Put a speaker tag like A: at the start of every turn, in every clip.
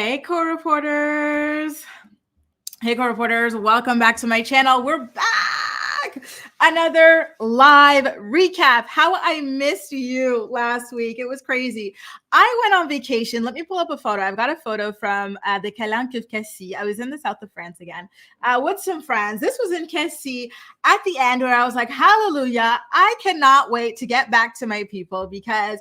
A: Hey, co-reporters. Hey, co-reporters. Welcome back to my channel. We're back. Another live recap. How I missed you last week. It was crazy. I went on vacation. Let me pull up a photo. I've got a photo from the Calanque of Cassis. I was in the south of France again with some friends. This was in Cassis at the end where I was like, hallelujah. I cannot wait to get back to my people because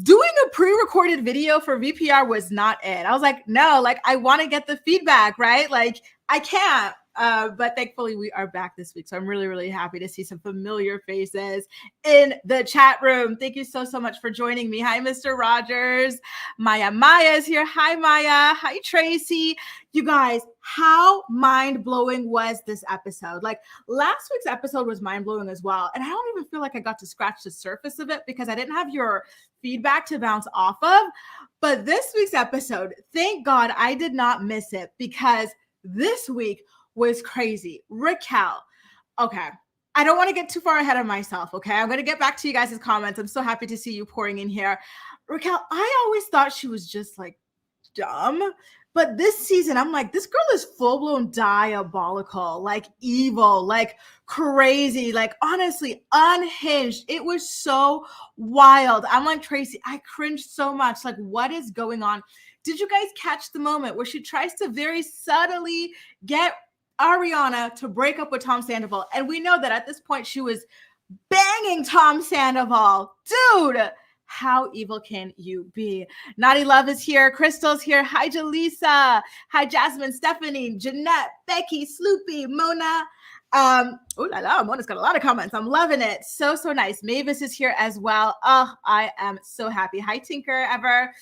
A: doing a pre-recorded video for VPR was not it. I was like, no, like I want to get the feedback, right? Like I can't. But thankfully we are back this week. So I'm really, really happy to see some familiar faces in the chat room. Thank you so much for joining me. Hi, Mr. Rogers. Maya is here. Hi, Maya. Hi, Tracy. You guys, how mind-blowing was this episode? Like last week's episode was mind-blowing as well. And I don't even feel like I got to scratch the surface of it because I didn't have your feedback to bounce off of. But this week's episode, thank God I did not miss it because this week was crazy. Raquel. Okay. I don't want to get too far ahead of myself. Okay. I'm going to get back to you guys' comments. I'm so happy to see you pouring in here. Raquel, I always thought she was just like dumb. But this season, I'm like, this girl is full-blown diabolical, like evil, like crazy, like honestly unhinged. It was so wild. I'm like, Tracy, I cringed so much. Like, what is going on? Did you guys catch the moment where she tries to very subtly get Ariana to break up with Tom Sandoval? And we know that at this point she was banging Tom Sandoval. Dude, how evil can you be? Naughty Love is here. Crystal's here. Hi, Jaleesa. Hi, Jasmine, Stephanie, Jeanette, Becky, Sloopy, Mona. Oh la la, Mona's got a lot of comments. I'm loving it. So nice. Mavis is here as well. Oh, I am so happy. Hi, Tinker Ever.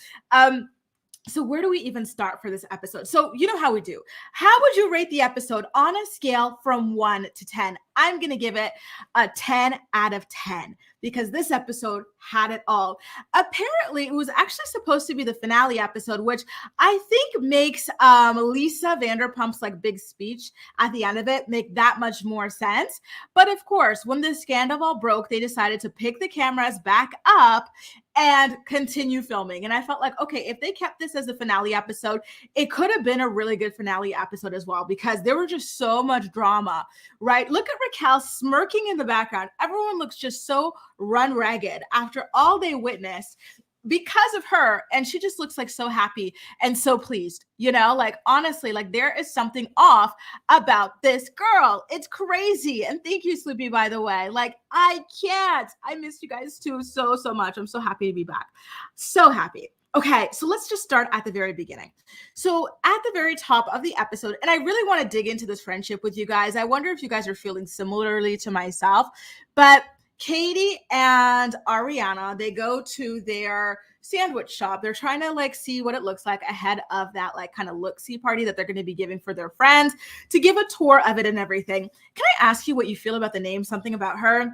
A: So where do we even start for this episode? So you know how we do. How would you rate the episode on a scale from 1 to 10? I'm going to give it a 10 out of 10 because this episode had it all. Apparently, it was actually supposed to be the finale episode, which I think makes Lisa Vanderpump's like big speech at the end of it make that much more sense. But of course, when the scandal broke, they decided to pick the cameras back up and continue filming. And I felt like, okay, if they kept this as a finale episode, it could have been a really good finale episode as well because there were just so much drama, right? Look at Raquel smirking in the background. Everyone looks just so run ragged after all they witnessed because of her. And she just looks like so happy and so pleased, you know, like honestly, like there is something off about this girl. It's crazy. And thank you, Sloopy, by the way. Like I can't, I missed you guys too so much. I'm so happy to be back. So happy. Okay, so let's just start at the very beginning. So at the very top of the episode, and I really want to dig into this friendship with you guys. I wonder if you guys are feeling similarly to myself, but Katie and Ariana, they go to their sandwich shop. They're trying to like see what it looks like ahead of that like kind of look-see party that they're going to be giving for their friends to give a tour of it and everything. Can I ask you what you feel about the name, Something About Her?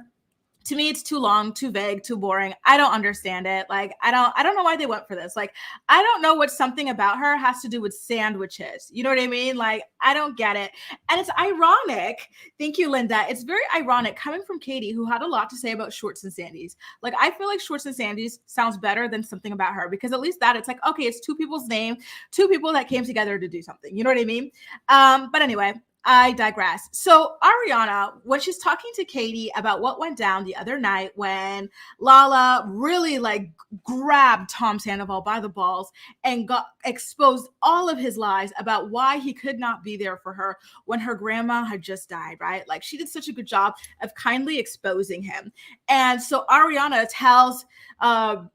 A: To me, it's too long, too vague, too boring. I don't understand it. Like, I don't know why they went for this. Like, I don't know what Something About Her has to do with sandwiches. You know what I mean? Like, I don't get it. And it's ironic. Thank you, Linda. It's very ironic coming from Katie, who had a lot to say about Schwartz and Sandy's. Like, I feel like Schwartz and Sandy's sounds better than Something About Her because at least that it's like, okay, it's two people's name, two people that came together to do something. You know what I mean? But anyway, I digress. So Ariana, when she's talking to Katie about what went down the other night when Lala really like grabbed Tom Sandoval by the balls and got exposed all of his lies about why he could not be there for her when her grandma had just died, right? Like she did such a good job of kindly exposing him. And so Ariana tells an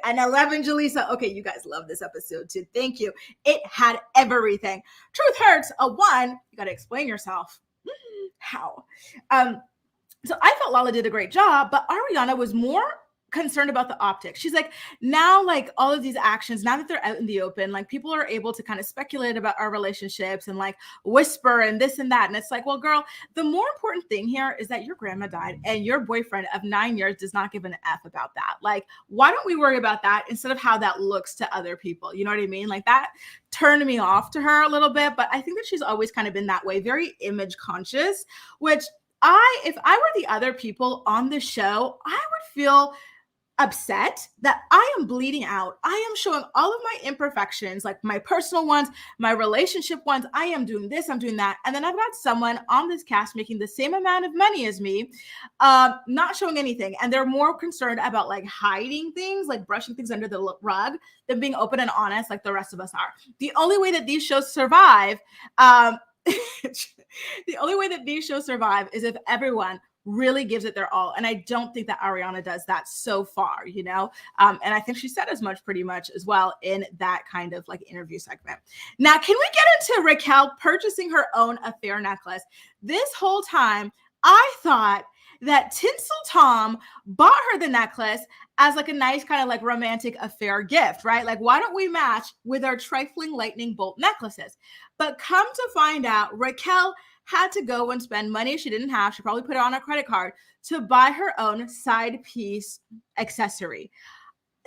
A: 11 Jaleesa, okay, you guys love this episode too. Thank you. It had everything. Truth hurts. A 1, you got to explain yourself. How? So I thought Lala did a great job, but Ariana was more concerned about the optics. She's like, now like all of these actions, now that they're out in the open, like people are able to kind of speculate about our relationships and like whisper and this and that. And it's like, well, girl, the more important thing here is that your grandma died and your boyfriend of 9 years does not give an F about that. Like, why don't we worry about that instead of how that looks to other people? You know what I mean? Like that turned me off to her a little bit, but I think that she's always kind of been that way, very image conscious, which if I were the other people on the show, I would feel upset that I am bleeding out. I am showing all of my imperfections, like my personal ones, my relationship ones. I am doing this, I'm doing that. And then I've got someone on this cast making the same amount of money as me, not showing anything. And they're more concerned about like hiding things, like brushing things under the rug, than being open and honest like the rest of us are. The only way that these shows survive, the only way that these shows survive is if everyone really gives it their all. And I don't think that Ariana does that so far, you know? And I think she said as much pretty much as well in that kind of like interview segment. Now, can we get into Raquel purchasing her own affair necklace? This whole time, I thought that Tinsel Tom bought her the necklace as like a nice kind of like romantic affair gift, right? Like, why don't we match with our trifling lightning bolt necklaces? But come to find out, Raquel had to go and spend money she didn't have. She probably put it on a credit card to buy her own side piece accessory.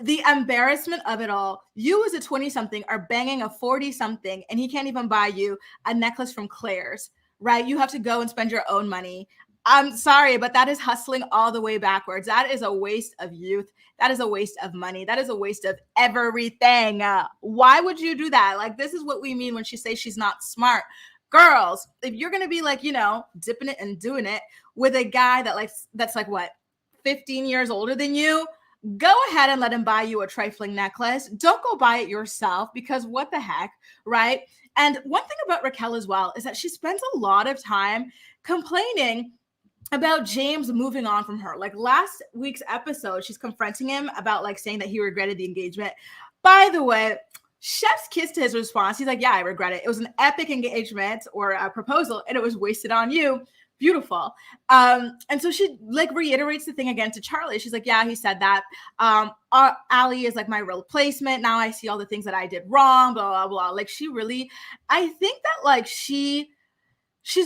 A: The embarrassment of it all. You as a 20-something are banging a 40-something and he can't even buy you a necklace from Claire's, right? You have to go and spend your own money. I'm sorry, but that is hustling all the way backwards. That is a waste of youth. That is a waste of money. That is a waste of everything. Why would you do that? Like, this is what we mean when she says she's not smart. Girls, if you're going to be like, you know, dipping it and doing it with a guy that's like what, 15 years older than you, go ahead and let him buy you a trifling necklace. Don't go buy it yourself, because what the heck, right? And one thing about Raquel as well is that she spends a lot of time complaining about James moving on from her. Like last week's episode, she's confronting him about like saying that he regretted the engagement. By the way, chef's kiss to his response. He's like, yeah, I regret it. It was an epic engagement or a proposal and it was wasted on you. Beautiful. And so she like reiterates the thing again to Charlie. She's like, yeah, he said that. Ali is like my replacement. Now I see all the things that I did wrong, blah, blah, blah. Like she really, I think that like she's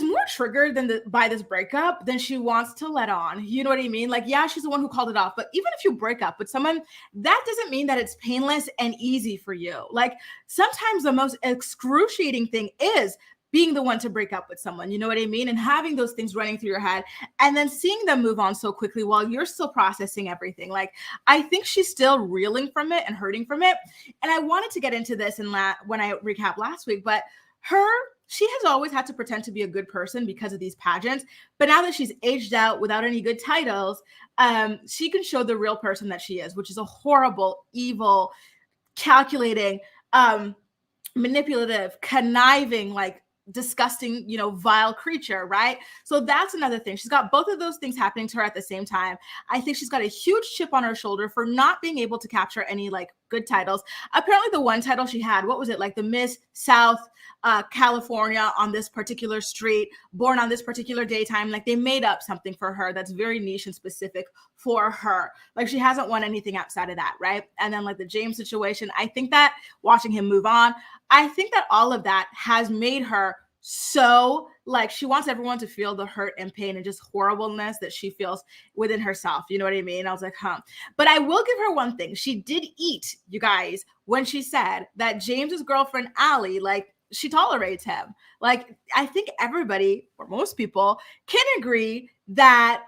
A: more triggered by this breakup than she wants to let on. You know what I mean? Like, yeah, she's the one who called it off. But even if you break up with someone, that doesn't mean that it's painless and easy for you. Like sometimes the most excruciating thing is being the one to break up with someone. You know what I mean? And having those things running through your head and then seeing them move on so quickly while you're still processing everything. Like, I think she's still reeling from it and hurting from it. And I wanted to get into this when I recap last week, but she has always had to pretend to be a good person because of these pageants. But now that she's aged out without any good titles, she can show the real person that she is, which is a horrible, evil, calculating, manipulative, conniving, like disgusting, you know, vile creature, right? So that's another thing. She's got both of those things happening to her at the same time. I think she's got a huge chip on her shoulder for not being able to capture any like good titles. Apparently the one title she had, what was it? Like the Miss South California on this particular street, born on this particular daytime. Like they made up something for her that's very niche and specific for her. Like she hasn't won anything outside of that, right? And then like the James situation, I think that watching him move on, I think that all of that has made her so like she wants everyone to feel the hurt and pain and just horribleness that she feels within herself. You know what I mean? I was like, But I will give her one thing. She did eat, you guys, when she said that James's girlfriend, Ali, like she tolerates him. Like I think everybody or most people can agree that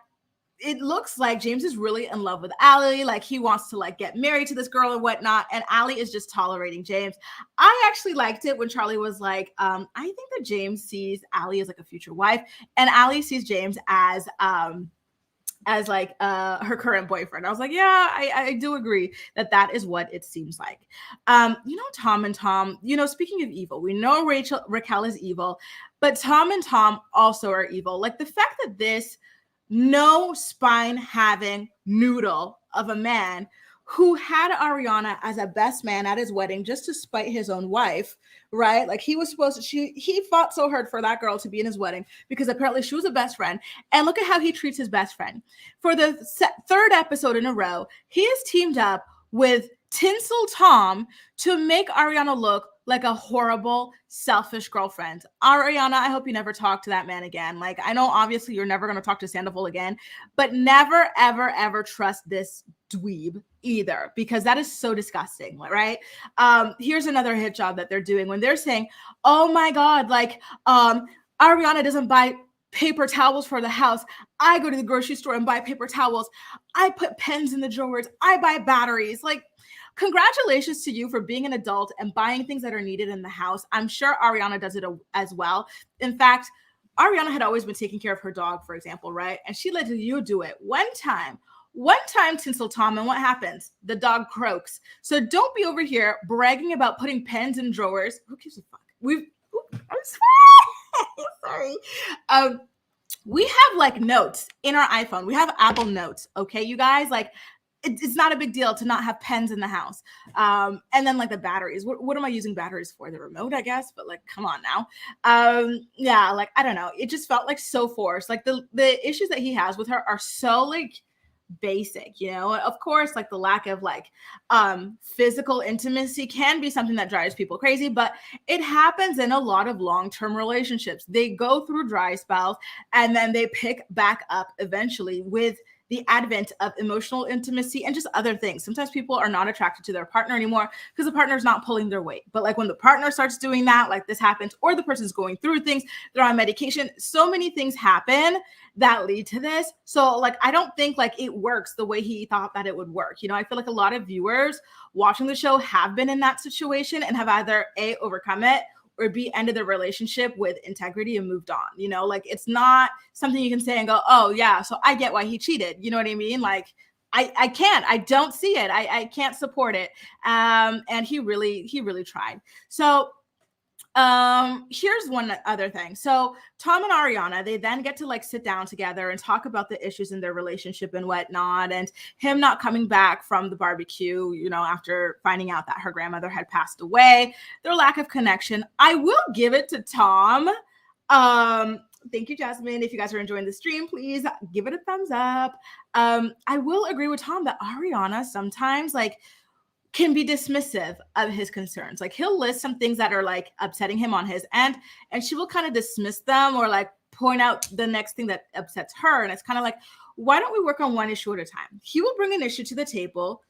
A: it looks like James is really in love with Ali. Like he wants to like get married to this girl and whatnot. And Ali is just tolerating James. I actually liked it when Charlie was like, I think that James sees Ali as like a future wife and Ali sees James as like her current boyfriend. I was like, yeah, I do agree that is what it seems like. You know, Tom and Tom, you know, speaking of evil, we know Raquel is evil, but Tom and Tom also are evil. Like the fact that this no spine having noodle of a man who had Ariana as a best man at his wedding just to spite his own wife, right? Like he was supposed to, he fought so hard for that girl to be in his wedding because apparently she was a best friend. And look at how he treats his best friend. For the third episode in a row, he has teamed up with Tinsel Tom to make Ariana look like a horrible, selfish girlfriend. Ariana, I hope you never talk to that man again. Like, I know obviously you're never going to talk to Sandoval again, but never, ever, ever trust this dweeb either, because that is so disgusting, right? Here's another hit job that they're doing when they're saying, oh my God, like, Ariana doesn't buy paper towels for the house. I go to the grocery store and buy paper towels. I put pens in the drawers. I buy batteries. Like, congratulations to you for being an adult and buying things that are needed in the house. I'm sure Ariana does it as well. In fact, Ariana had always been taking care of her dog, for example, right? And she let you do it one time, tinsel Tom, and what happens? The dog croaks. So don't be over here bragging about putting pens in drawers. Who gives a fuck? I'm sorry. We have like notes in our iPhone. We have Apple Notes. Okay, you guys, like it's not a big deal to not have pens in the house. And then like the batteries. What am I using batteries for? The remote, I guess. But like, come on now. Yeah, like I don't know. It just felt like so forced. Like the issues that he has with her are so like basic, you know. Of course, like the lack of like physical intimacy can be something that drives people crazy, but it happens in a lot of long-term relationships. They go through dry spells and then they pick back up eventually with the advent of emotional intimacy and just other things. Sometimes people are not attracted to their partner anymore because the partner's not pulling their weight. But like when the partner starts doing that, like this happens, or the person's going through things, they're on medication. So many things happen that lead to this. So like, I don't think like it works the way he thought that it would work. You know, I feel like a lot of viewers watching the show have been in that situation and have either A, overcome it, or B, ended the relationship with integrity and moved on. You know, like it's not something you can say and go, oh yeah, so I get why he cheated. You know what I mean? Like I can't, I don't see it. I can't support it. And he really tried. So here's one other thing. So Tom and Ariana, they then get to like sit down together and talk about the issues in their relationship and whatnot, and him not coming back from the barbecue, you know, after finding out that her grandmother had passed away, their lack of connection. I will give it to Tom. Thank you, Jasmine. If you guys are enjoying the stream, please give it a thumbs up. I will agree with Tom that Ariana sometimes like can be dismissive of his concerns. Like he'll list some things that are like upsetting him on his end, and she will kind of dismiss them or like point out the next thing that upsets her. And it's kind of like, why don't we work on one issue at a time? He will bring an issue to the table.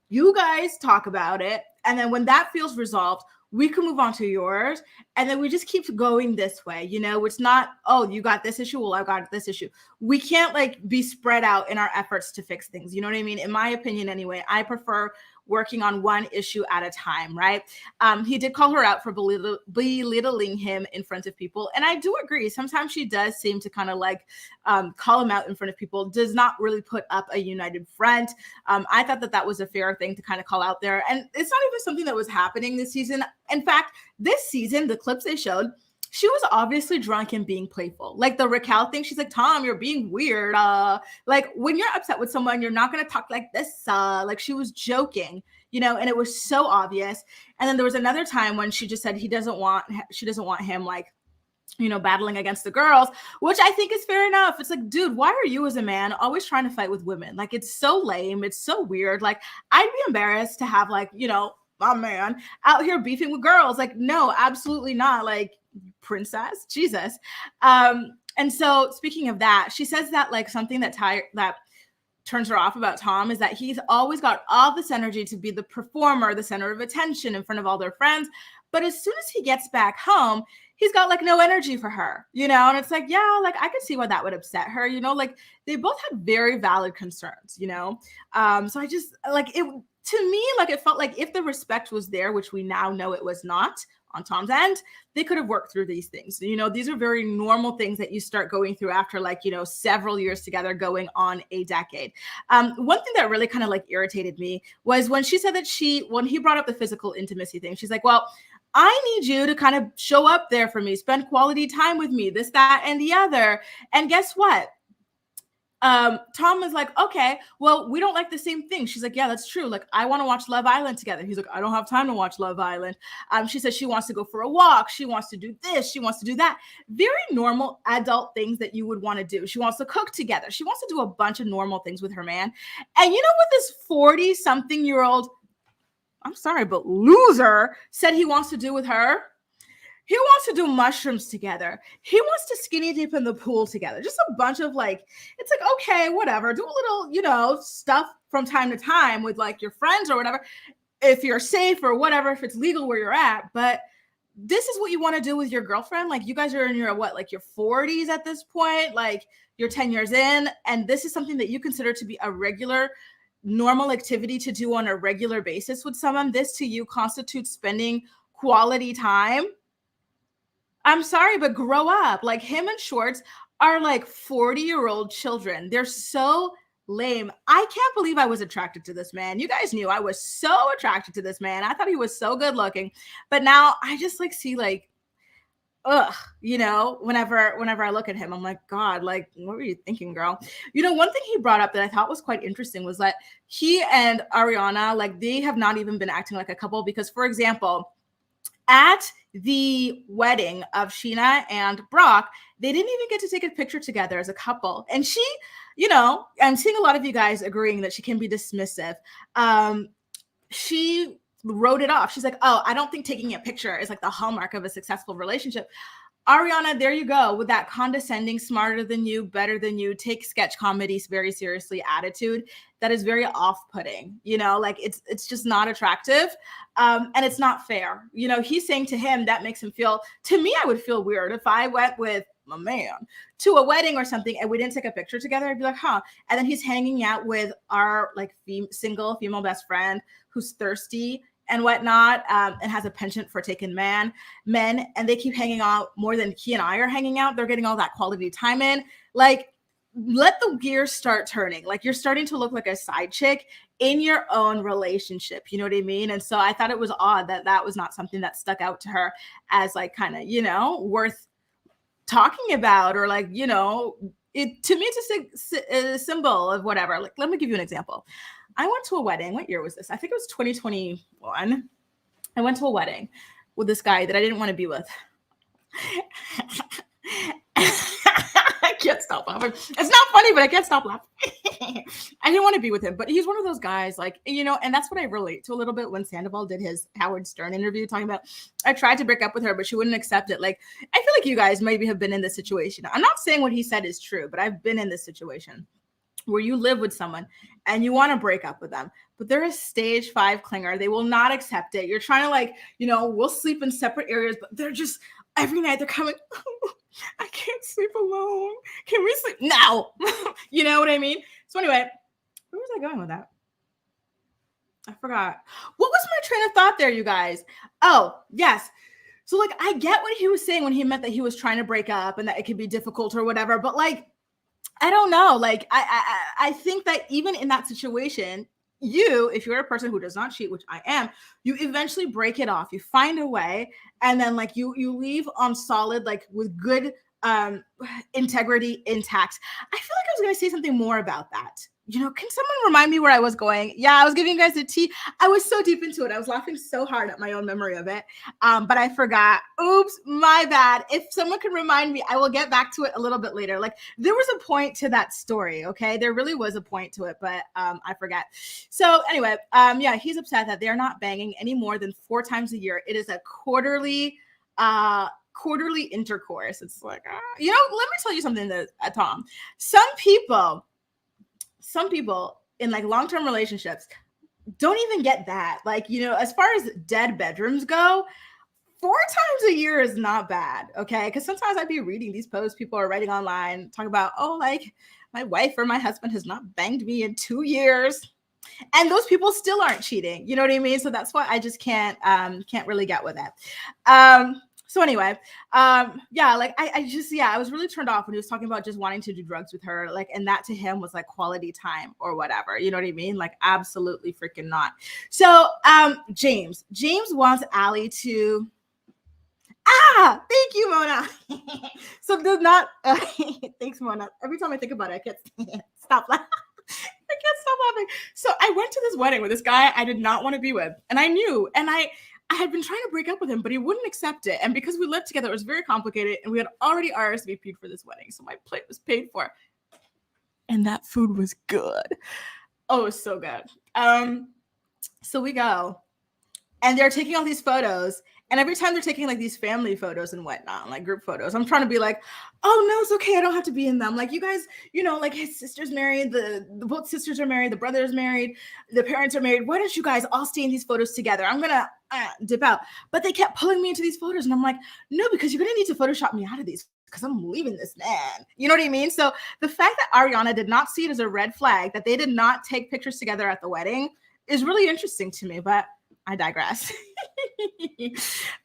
A: You guys talk about it. And then when that feels resolved, we can move on to yours. And then we just keep going this way. You know, it's not, oh, you got this issue. Well, I got this issue. We can't like be spread out in our efforts to fix things. You know what I mean? In my opinion, anyway, I prefer working on one issue at a time, right? He did call her out for belittling him in front of people. And I do agree. Sometimes she does seem to kind of like call him out in front of people, does not really put up a united front. I thought that that was a fair thing to kind of call out there. And it's not even something that was happening this season. In fact, this season, the clips they showed, she was obviously drunk and being playful. Like the Raquel thing, she's like, Tom, you're being weird. Like when you're upset with someone, you're not going to talk like this. Like she was joking, you know, and it was so obvious. And then there was another time when she just said she doesn't want him like, you know, battling against the girls, which I think is fair enough. It's like, dude, why are you as a man always trying to fight with women? Like, it's so lame. It's so weird. Like, I'd be embarrassed to have like, you know, my man out here beefing with girls. Like, no, absolutely not. Like, princess, Jesus. And so speaking of that, she says that like something that turns her off about Tom is that he's always got all this energy to be the performer, the center of attention in front of all their friends. But as soon as he gets back home, he's got like no energy for her, you know? And it's like, yeah, like I could see why that would upset her, you know? Like they both had very valid concerns, you know? So I just like it, to me, like it felt like if the respect was there, which we now know it was not on Tom's end, they could have worked through these things. You know, these are very normal things that you start going through after like, you know, several years together going on a decade. One thing that really kind of like irritated me was when she said that when he brought up the physical intimacy thing, she's like, well, I need you to kind of show up there for me, spend quality time with me, this, that, and the other. And guess what? Tom was like, okay, well, we don't like the same thing. She's like, yeah, that's true. Like, I want to watch Love Island together. He's like, I don't have time to watch Love Island. She says she wants to go for a walk. She wants to do this. She wants to do that. Very normal adult things that you would want to do. She wants to cook together. She wants to do a bunch of normal things with her man. And you know what this 40-something-year-old, I'm sorry, but loser said he wants to do with her? He wants to do mushrooms together. He wants to skinny dip in the pool together. Just a bunch of like, it's like, okay, whatever. Do a little, you know, stuff from time to time with like your friends or whatever. If you're safe or whatever, if it's legal where you're at. But this is what you want to do with your girlfriend. Like, you guys are in your what, like your 40s at this point, like you're 10 years in, and this is something that you consider to be a regular, normal activity to do on a regular basis with someone. This to you constitutes spending quality time. I'm sorry, but grow up. Like, him and Schwartz are like 40-year-old children. They're so lame. I can't believe I was attracted to this man. You guys knew I was so attracted to this man. I thought he was so good looking, but now I just like see like, ugh, you know, whenever I look at him, I'm like, God, like, what were you thinking, girl? You know, one thing he brought up that I thought was quite interesting was that he and Ariana, like, they have not even been acting like a couple because, for example, at the wedding of Sheena and Brock, they didn't even get to take a picture together as a couple. And she, you know, I'm seeing a lot of you guys agreeing that she can be dismissive. She wrote it off. She's like, oh, I don't think taking a picture is like the hallmark of a successful relationship. Ariana, there you go with that condescending, smarter than you, better than you, take sketch comedies very seriously attitude that is very off-putting. You know, like it's just not attractive, and it's not fair. You know, he's saying to him that makes him feel. To me, I would feel weird if I went with my man to a wedding or something and we didn't take a picture together. I'd be like, huh? And then he's hanging out with our like single female best friend who's thirsty and whatnot, and has a penchant for taking men, and they keep hanging out more than he and I are hanging out. They're getting all that quality time in. Like, let the gears start turning. Like, you're starting to look like a side chick in your own relationship. You know what I mean? And so I thought it was odd that that was not something that stuck out to her as like kind of, you know, worth talking about, or like, you know, it to me it's a symbol of whatever. Like, let me give you an example. I went to a wedding. What year was this? I think it was 2021. I went to a wedding with this guy that I didn't want to be with. I can't stop laughing. It's not funny, but I can't stop laughing. I didn't want to be with him, but he's one of those guys, like, you know, and that's what I relate to a little bit when Sandoval did his Howard Stern interview talking about, I tried to break up with her, but she wouldn't accept it. Like, I feel like you guys maybe have been in this situation. I'm not saying what he said is true, but I've been in this situation where you live with someone and you want to break up with them, but they're a stage 5 clinger. They will not accept it. You're trying to, like, you know, we'll sleep in separate areas, but they're just, every night they're coming, oh, I can't sleep alone. Can we sleep now? You know what I mean? So anyway, where was I going with that? I forgot. What was my train of thought there, you guys? Oh, yes. So like, I get what he was saying when he meant that he was trying to break up and that it could be difficult or whatever, but like, I don't know. Like, I think that even in that situation, you, if you're a person who does not cheat, which I am, you eventually break it off. You find a way, and then like you leave on solid, like with good integrity intact. I feel like I was going to say something more about that. You know, can someone remind me where I was going? Yeah, I was giving you guys the tea. I was so deep into it. I was laughing so hard at my own memory of it. But I forgot. Oops, my bad. If someone can remind me, I will get back to it a little bit later. Like, there was a point to that story, okay? There really was a point to it, but I forgot. So anyway, yeah, he's upset that they're not banging any more than 4 times a year. It is a quarterly intercourse. It's like, you know, let me tell you something, that Tom. Some people in like long-term relationships don't even get that. Like, you know, as far as dead bedrooms go, 4 times a year is not bad, okay? Because sometimes I'd be reading these posts people are writing online, talking about, oh, like my wife or my husband has not banged me in 2 years. And those people still aren't cheating. You know what I mean? So that's why I just can't really get with it. So anyway, yeah, like I was really turned off when he was talking about just wanting to do drugs with her, like, and that to him was like quality time or whatever, you know what I mean? Like, absolutely freaking not. So, James wants Allie to, thank you, Mona. So does not, thanks, Mona. Every time I think about it, I can't stop laughing. I can't stop laughing. So I went to this wedding with this guy I did not want to be with, and I knew, and I had been trying to break up with him, but he wouldn't accept it. And because we lived together, it was very complicated. And we had already RSVP'd for this wedding. So my plate was paid for. And that food was good. Oh, it was so good. So we go. and they're taking all these photos. And every time they're taking like these family photos and whatnot, like group photos, I'm trying to be like, oh no, it's okay. I don't have to be in them. Like you guys, like his sister's married, the both sisters are married, the brother is married, the parents are married. Why don't you guys all stay in these photos together? I'm gonna dip out. But they kept pulling me into these photos, and I'm like, no, because you're gonna need to Photoshop me out of these because I'm leaving this man. You know what I mean? So the fact that Ariana did not see it as a red flag, that they did not take pictures together at the wedding, is really interesting to me. But I digress.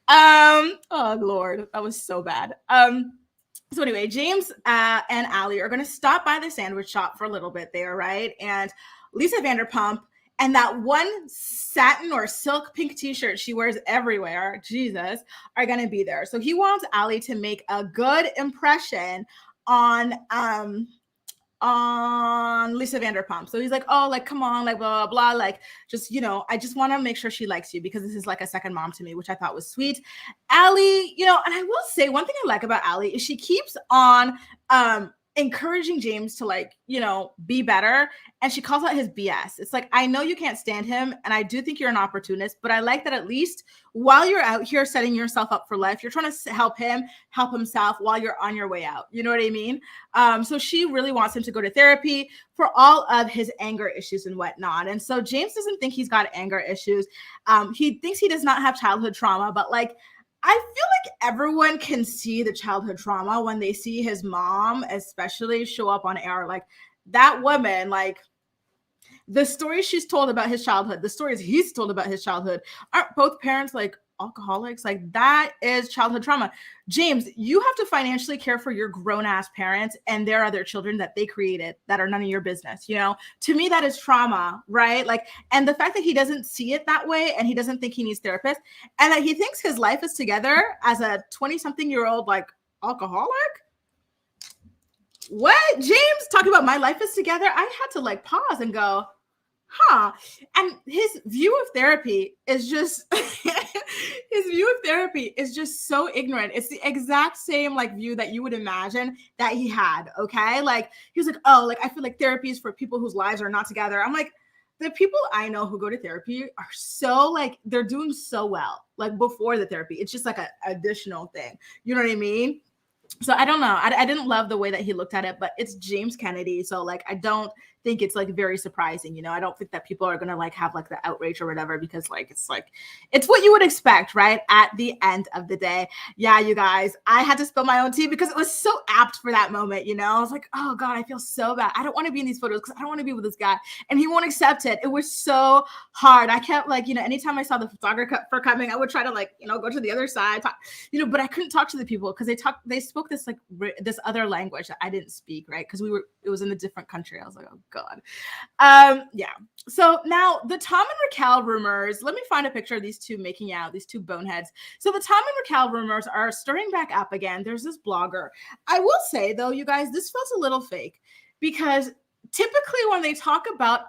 A: Oh Lord, that was so bad. So anyway, James and Allie are going to stop by the sandwich shop for a little bit there, right? And Lisa Vanderpump and that one satin or silk pink t-shirt she wears everywhere, Jesus, are going to be there. So he wants Allie to make a good impression on Lisa Vanderpump. So he's like, oh, like, come on, like, blah, blah, blah. Like, just, I just want to make sure she likes you because this is like a second mom to me, which I thought was sweet. Allie, and I will say one thing I like about Allie is she keeps on encouraging James to like, be better. And she calls out his BS. It's like, I know you can't stand him. And I do think you're an opportunist, but I like that at least while you're out here setting yourself up for life, you're trying to help him help himself while you're on your way out. You know what I mean? So she really wants him to go to therapy for all of his anger issues and whatnot. And so James doesn't think he's got anger issues. He thinks he does not have childhood trauma, but like, I feel like everyone can see the childhood trauma when they see his mom, especially show up on air. Like that woman, like the stories she's told about his childhood, the stories he's told about his childhood, aren't both parents like alcoholics? Like that is childhood trauma. James, you have to financially care for your grown-ass parents and their other children that they created that are none of your business. To me, that is trauma, right? Like, and the fact that he doesn't see it that way and he doesn't think he needs therapists and that he thinks his life is together as a 20-something-year-old like alcoholic. What? James talking about my life is together? I had to like pause and go, huh? And his view of therapy is just so ignorant. It's the exact same like view that you would imagine that he had. Okay. Like he was like, oh, like I feel like therapy is for people whose lives are not together. I'm like, the people I know who go to therapy are so like, they're doing so well, like before the therapy. It's just like an additional thing. You know what I mean? So I don't know. I didn't love the way that he looked at it, but it's James Kennedy. So like, I don't think it's like very surprising. I don't think that people are going to like have like the outrage or whatever, because like, it's what you would expect, right? At the end of the day. Yeah, you guys, I had to spill my own tea because it was so apt for that moment. I was like, oh God, I feel so bad. I don't want to be in these photos because I don't want to be with this guy and he won't accept it. It was so hard. I kept like, anytime I saw the photographer coming, I would try to like, go to the other side, talk, but I couldn't talk to the people because they spoke this like this other language that I didn't speak, right? Because it was in a different country. I was like, oh God. Yeah. So now the Tom and Raquel rumors, let me find a picture of these two making out, these two boneheads. So the Tom and Raquel rumors are stirring back up again. There's this blogger. I will say though, you guys, this feels a little fake because typically when they talk about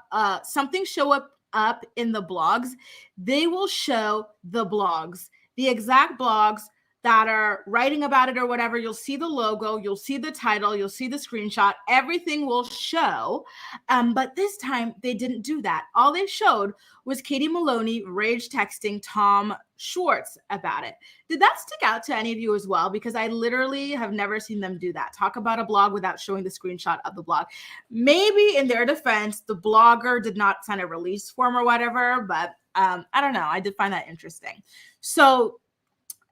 A: something show up in the blogs, they will show the blogs, the exact blogs that are writing about it or whatever. You'll see the logo, you'll see the title, you'll see the screenshot, everything will show. But this time they didn't do that. All they showed was Katie Maloney rage texting Tom Schwartz about it. Did that stick out to any of you as well? Because I literally have never seen them do that. Talk about a blog without showing the screenshot of the blog. Maybe in their defense, the blogger did not sign a release form or whatever, but I don't know. I did find that interesting. So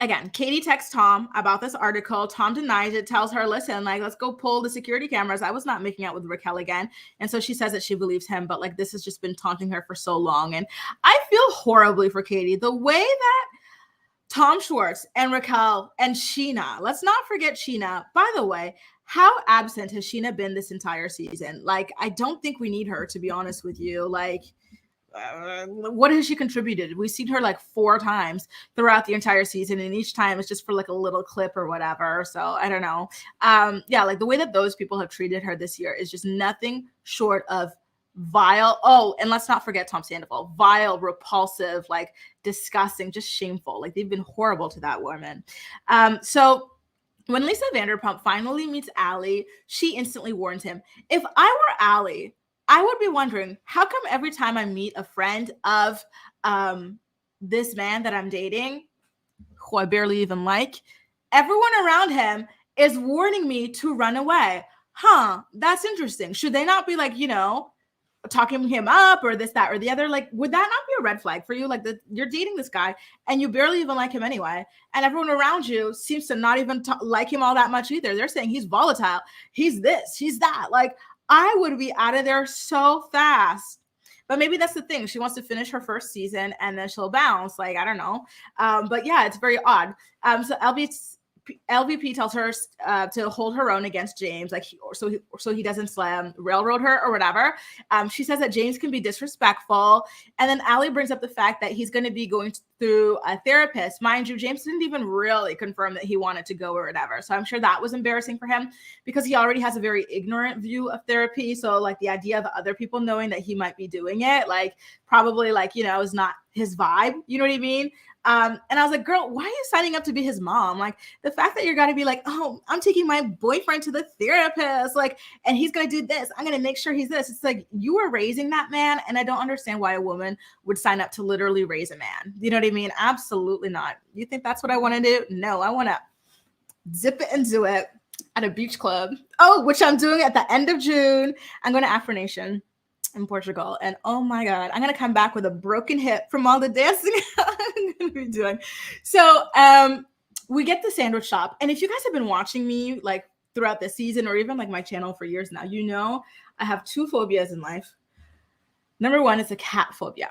A: again, Katie texts Tom about this article. Tom denies it, tells her, listen, like, let's go pull the security cameras. I was not making out with Raquel again. And so she says that she believes him, but like, this has just been taunting her for so long. And I feel horribly for Katie. The way that Tom Schwartz and Raquel and Sheena, let's not forget Sheena. By the way, how absent has Sheena been this entire season? Like, I don't think we need her, to be honest with you. Like, what has she contributed? We've seen her like 4 times throughout the entire season, and each time it's just for like a little clip or whatever. So I don't know. Yeah, like the way that those people have treated her this year is just nothing short of vile. Oh, and let's not forget Tom Sandoval. Vile, repulsive, like disgusting, just shameful. Like they've been horrible to that woman. So when Lisa Vanderpump finally meets Allie, she instantly warns him. If I were Allie, I would be wondering, how come every time I meet a friend of this man that I'm dating, who I barely even like, everyone around him is warning me to run away. That's interesting. Should they not be like, talking him up or this, that, or the other? Like, would that not be a red flag for you? Like, you're dating this guy and you barely even like him anyway. And everyone around you seems to not even like him all that much either. They're saying he's volatile. He's this, he's that. Like, I would be out of there so fast. But maybe that's the thing. She wants to finish her first season and then she'll bounce. Like, I don't know. But yeah, it's very odd. So LVP tells her to hold her own against James, like so he doesn't railroad her or whatever. She says that James can be disrespectful, and then Allie brings up the fact that he's going to be going through a therapist. Mind you, James didn't even really confirm that he wanted to go or whatever. So I'm sure that was embarrassing for him because he already has a very ignorant view of therapy. So like the idea of other people knowing that he might be doing it, like probably like is not his vibe. You know what I mean? And I was like, girl, why are you signing up to be his mom? Like the fact that you're going to be like, oh, I'm taking my boyfriend to the therapist, like, and he's going to do this. I'm going to make sure he's this. It's like, you were raising that man. And I don't understand why a woman would sign up to literally raise a man. You know what I mean? Absolutely not. You think that's what I want to do? No, I want to zip it and do it at a beach club. Oh, which I'm doing at the end of June. I'm going to Afro Nation in Portugal, and oh my god, I'm gonna come back with a broken hip from all the dancing I'm gonna be doing. So we get the sandwich shop, and if you guys have been watching me like throughout the season or even like my channel for years now, I have two phobias in life. Number one is a cat phobia.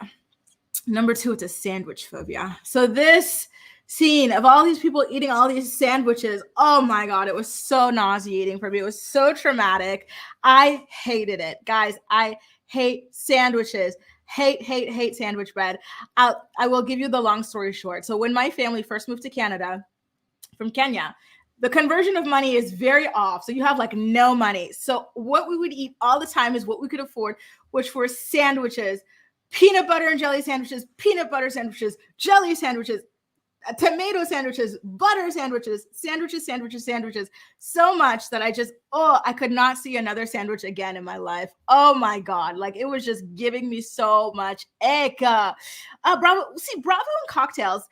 A: Number two, it's a sandwich phobia. So this scene of all these people eating all these sandwiches, oh my god, it was so nauseating for me. It was so traumatic. I hated it, guys. I hate sandwiches. Hate sandwich bread. I will give you the long story short. So when my family first moved to Canada from Kenya, the conversion of money is very off. So you have like no money. So what we would eat all the time is what we could afford, which were sandwiches, peanut butter and jelly sandwiches, peanut butter sandwiches, jelly sandwiches, tomato sandwiches, butter sandwiches, sandwiches, so much that I could not see another sandwich again in my life. Oh my God. Like it was just giving me so much ick. Bravo and Cocktails,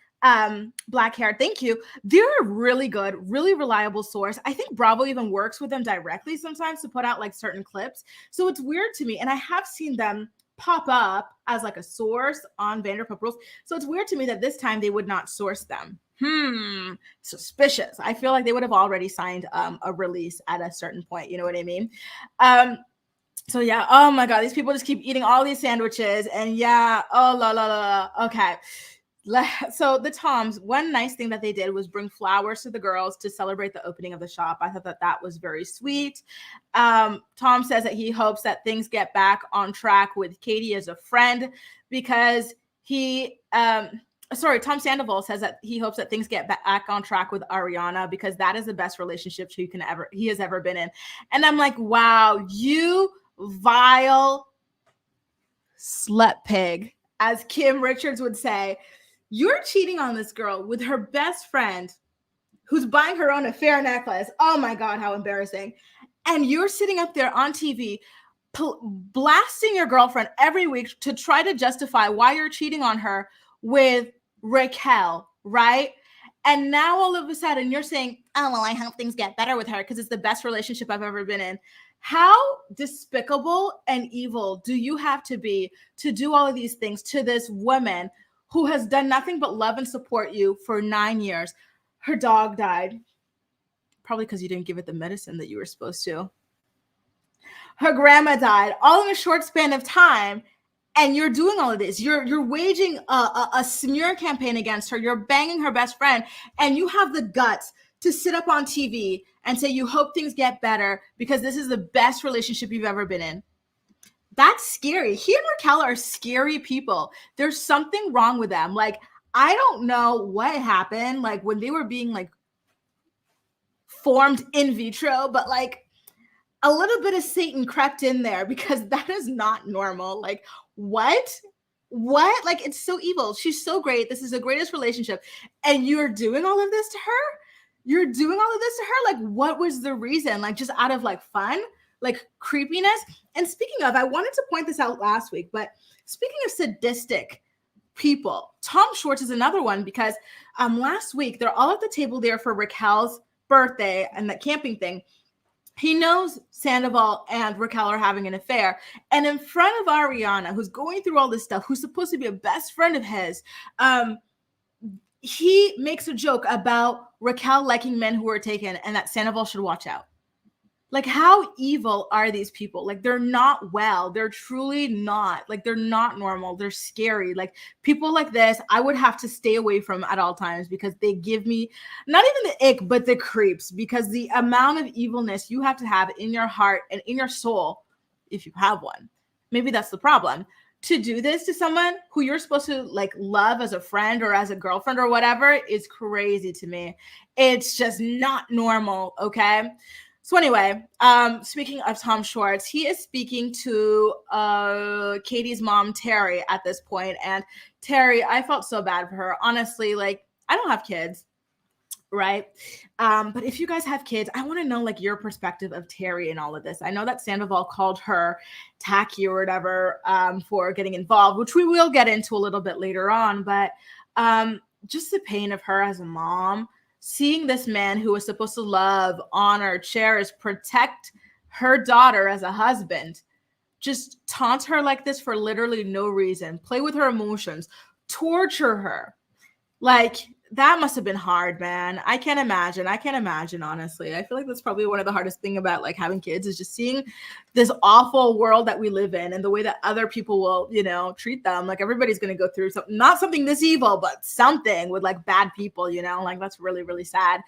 A: black hair, thank you. They're a really good, really reliable source. I think Bravo even works with them directly sometimes to put out like certain clips. So it's weird to me. And I have seen them pop up as like a source on Vanderpump Rules. So it's weird to me that this time they would not source them. Suspicious. I feel like they would have already signed a release at a certain point. You know what I mean? So yeah, oh my God, these people just keep eating all these sandwiches and yeah, okay. So the Toms, one nice thing that they did was bring flowers to the girls to celebrate the opening of the shop. I thought that was very sweet. Tom says that he hopes that things get back on track with Katie as a friend because Tom Sandoval says that he hopes that things get back on track with Ariana because that is the best relationship he has ever been in. And I'm like, wow, you vile slut pig, as Kim Richards would say. You're cheating on this girl with her best friend who's buying her own affair necklace. Oh my God, how embarrassing. And you're sitting up there on TV blasting your girlfriend every week to try to justify why you're cheating on her with Raquel, right? And now all of a sudden you're saying, oh, well, I hope things get better with her because it's the best relationship I've ever been in. How despicable and evil do you have to be to do all of these things to this woman who has done nothing but love and support you for 9 years? Her dog died, probably because you didn't give it the medicine that you were supposed to. Her grandma died, all in a short span of time, and you're doing all of this. You're waging a smear campaign against her. You're banging her best friend, and you have the guts to sit up on TV and say you hope things get better because this is the best relationship you've ever been in. That's scary. He and Raquel are scary people. There's something wrong with them. Like, I don't know what happened, like when they were being like formed in vitro, but like a little bit of Satan crept in there because that is not normal. Like, what? Like, it's so evil. She's so great. This is the greatest relationship. And you're doing all of this to her? You're doing all of this to her? Like, what was the reason? Like, just out of like fun? Like creepiness? And speaking of, I wanted to point this out last week, but speaking of sadistic people. Tom Schwartz is another one because last week they're all at the table there for Raquel's birthday and that camping thing. He knows Sandoval and Raquel are having an affair. And in front of Ariana, who's going through all this stuff, who's supposed to be a best friend of his, he makes a joke about Raquel liking men who are taken and that Sandoval should watch out. Like, how evil are these people? Like, they're not well. They're truly not. Like, they're not normal. They're scary. Like, people like this, I would have to stay away from at all times because they give me not even the ick, but the creeps, because the amount of evilness you have to have in your heart and in your soul, if you have one, maybe that's the problem, to do this to someone who you're supposed to like love as a friend or as a girlfriend or whatever is crazy to me. It's just not normal. Okay. So anyway, speaking of Tom Schwartz, he is speaking to Katie's mom, Terry, at this point. And Terry, I felt so bad for her. Honestly, like, I don't have kids, right? But if you guys have kids, I want to know like your perspective of Terry and all of this. I know that Sandoval called her tacky or whatever for getting involved, which we will get into a little bit later on. But just the pain of her as a mom, seeing this man who was supposed to love, honor, cherish, protect her daughter as a husband, just taunt her like this for literally no reason, play with her emotions, torture her. Like, that must have been hard, man. I can't imagine, honestly. I feel like that's probably one of the hardest things about like having kids is just seeing this awful world that we live in and the way that other people will, you know, treat them. Like, everybody's going to go through something, not something this evil, but something with like bad people, you know, like that's really, really sad.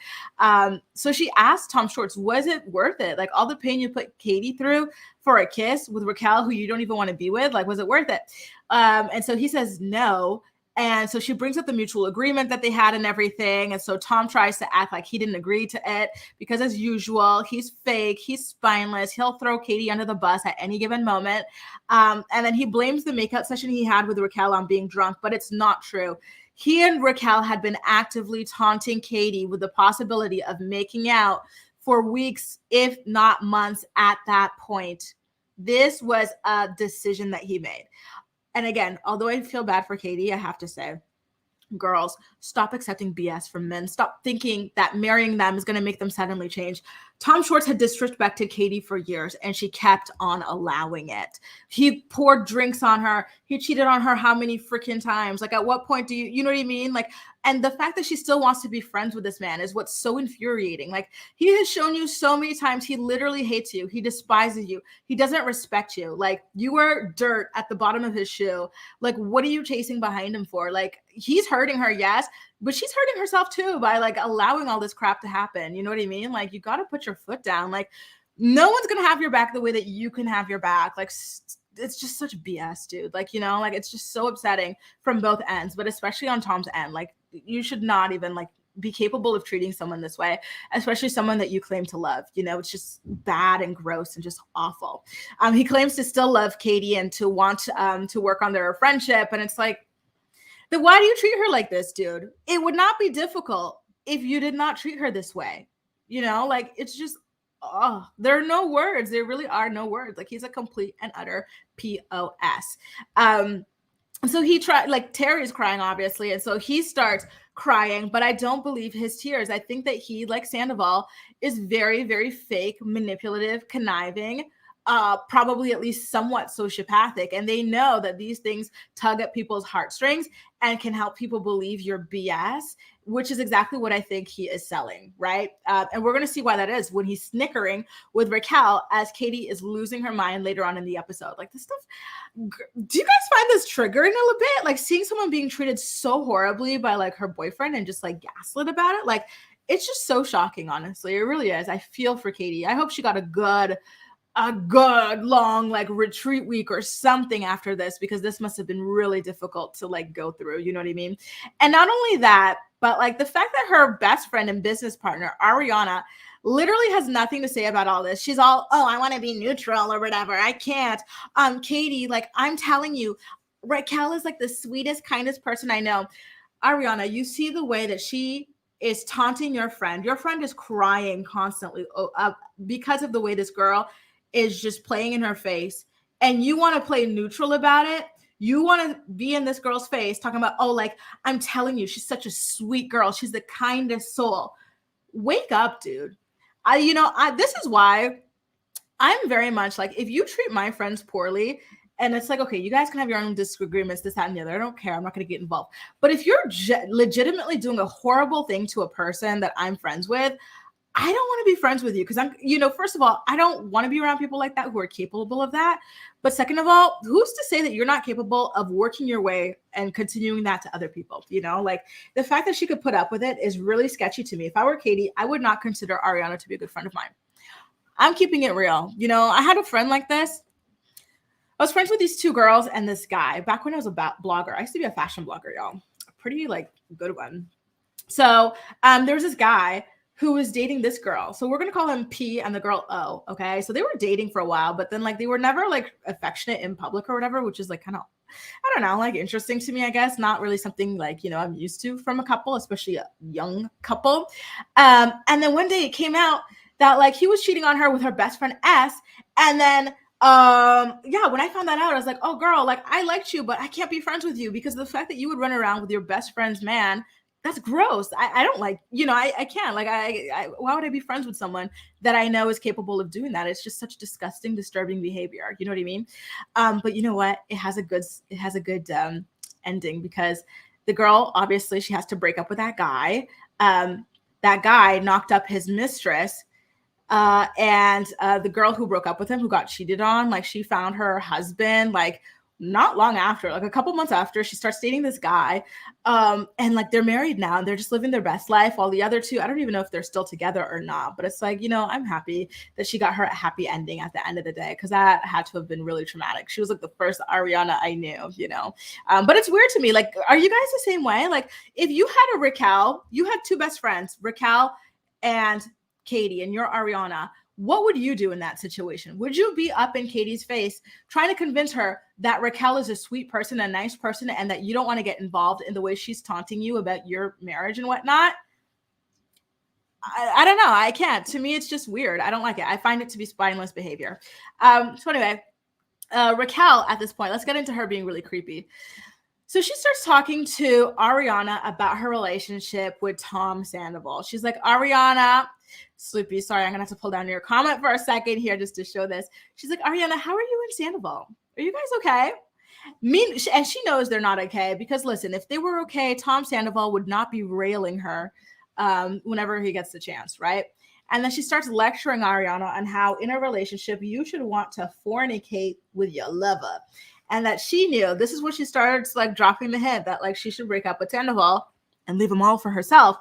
A: So she asked Tom Schwartz, was it worth it? Like, all the pain you put Katie through for a kiss with Raquel, who you don't even want to be with, like, was it worth it? And so he says no. And so she brings up the mutual agreement that they had and everything. And so Tom tries to act like he didn't agree to it because, as usual, he's fake, he's spineless. He'll throw Katie under the bus at any given moment. And then he blames the makeout session he had with Raquel on being drunk, but it's not true. He and Raquel had been actively taunting Katie with the possibility of making out for weeks, if not months at that point. This was a decision that he made. And again, although I feel bad for Katie, I have to say, girls, stop accepting BS from men. Stop thinking that marrying them is going to make them suddenly change. Tom Schwartz had disrespected Katie for years, and she kept on allowing it. He poured drinks on her. He cheated on her how many freaking times? Like, at what point do you know what I mean? Like, and the fact that she still wants to be friends with this man is what's so infuriating. Like, he has shown you so many times he literally hates you. He despises you. He doesn't respect you. Like, you are dirt at the bottom of his shoe. Like, what are you chasing behind him for? Like, he's hurting her, yes, but she's hurting herself too by like allowing all this crap to happen. You know what I mean? Like, you got to put your foot down. Like, no one's going to have your back the way that you can have your back. Like, it's just such BS, dude. Like, you know, like, it's just so upsetting from both ends, but especially on Tom's end. Like, you should not even like be capable of treating someone this way, especially someone that you claim to love. You know, it's just bad and gross and just awful. He claims to still love Katie and to want to work on their friendship. And it's like, then why do you treat her like this, dude? It would not be difficult if you did not treat her this way. You know, like, it's just, oh, there are no words. There really are no words. Like, he's a complete and utter POS. So he tried, like, Terry's crying, obviously. And so he starts crying, but I don't believe his tears. I think that he, like Sandoval, is very, very fake, manipulative, conniving, probably at least somewhat sociopathic. And they know that these things tug at people's heartstrings and can help people believe your BS, which is exactly what I think he is selling, right? And we're going to see why that is when he's snickering with Raquel as Katie is losing her mind later on in the episode. Like, this stuff, do you guys find this triggering a little bit? Like, seeing someone being treated so horribly by like her boyfriend and just like gaslit about it. Like, it's just so shocking, honestly. It really is. I feel for Katie. I hope she got a good long like retreat week or something after this, because this must have been really difficult to like go through, you know what I mean? And not only that, but like the fact that her best friend and business partner Ariana literally has nothing to say about all this. She's all, oh, I want to be neutral or whatever. I can't. Katie, like, I'm telling you, Raquel is like the sweetest, kindest person I know. Ariana, you see the way that she is taunting your friend. Your friend is crying constantly because of the way this girl is just playing in her face, and you want to play neutral about it. You want to be in this girl's face talking about, oh, like, I'm telling you, she's such a sweet girl. She's the kindest soul. Wake up, dude. This is why I'm very much like, if you treat my friends poorly, and it's like, okay, you guys can have your own disagreements, this, that, and the other. I don't care. I'm not going to get involved. But if you're legitimately doing a horrible thing to a person that I'm friends with, I don't want to be friends with you because first of all, I don't want to be around people like that who are capable of that. But second of all, who's to say that you're not capable of working your way and continuing that to other people? Like the fact that she could put up with it is really sketchy to me. If I were Katie, I would not consider Ariana to be a good friend of mine. I'm keeping it real. I had a friend like this. I was friends with these two girls and this guy back when I was a blogger. I used to be a fashion blogger, y'all. A pretty good one. So there was this guy who was dating this girl. So we're going to call him P and the girl O. Okay. So they were dating for a while, but then they were never affectionate in public or whatever, which is kind of, I don't know, interesting to me, I guess. Not really something I'm used to from a couple, especially a young couple. And then one day it came out that he was cheating on her with her best friend S. And then, when I found that out, I was like, oh girl, I liked you, but I can't be friends with you because the fact that you would run around with your best friend's man, that's gross. I don't I can't why would I be friends with someone that I know is capable of doing that? It's just such disgusting, disturbing behavior. You know what I mean? But you know what? It has a good ending because the girl, obviously she has to break up with that guy. That guy knocked up his mistress. And the girl who broke up with him, who got cheated on, she found her husband, not long after, a couple months after, she starts dating this guy. And they're married now and they're just living their best life. While the other two, I don't even know if they're still together or not, but it's I'm happy that she got her a happy ending at the end of the day. Cause that had to have been really traumatic. She was the first Ariana I knew, but it's weird to me. Are you guys the same way? If you had a Raquel, you had two best friends, Raquel and Katie, and you're Ariana, what would you do in that situation? Would you be up in Katie's face trying to convince her that Raquel is a sweet person, a nice person, and that you don't want to get involved in the way she's taunting you about your marriage and whatnot? I don't know. I can't. To me, it's just weird. I don't like it. I find it to be spineless behavior. So anyway, Raquel at this point, let's get into her being really creepy. So she starts talking to Ariana about her relationship with Tom Sandoval. She's like, Ariana, Sleepy, sorry, I'm going to have to pull down your comment for a second here just to show this. She's like, Ariana, how are you and Sandoval? Are you guys okay? And she knows they're not okay because, listen, if they were okay, Tom Sandoval would not be railing her whenever he gets the chance, right? And then she starts lecturing Ariana on how in a relationship, you should want to fornicate with your lover. And that she knew, this is when she started dropping the hint that she should break up with Sandoval and leave him all for herself.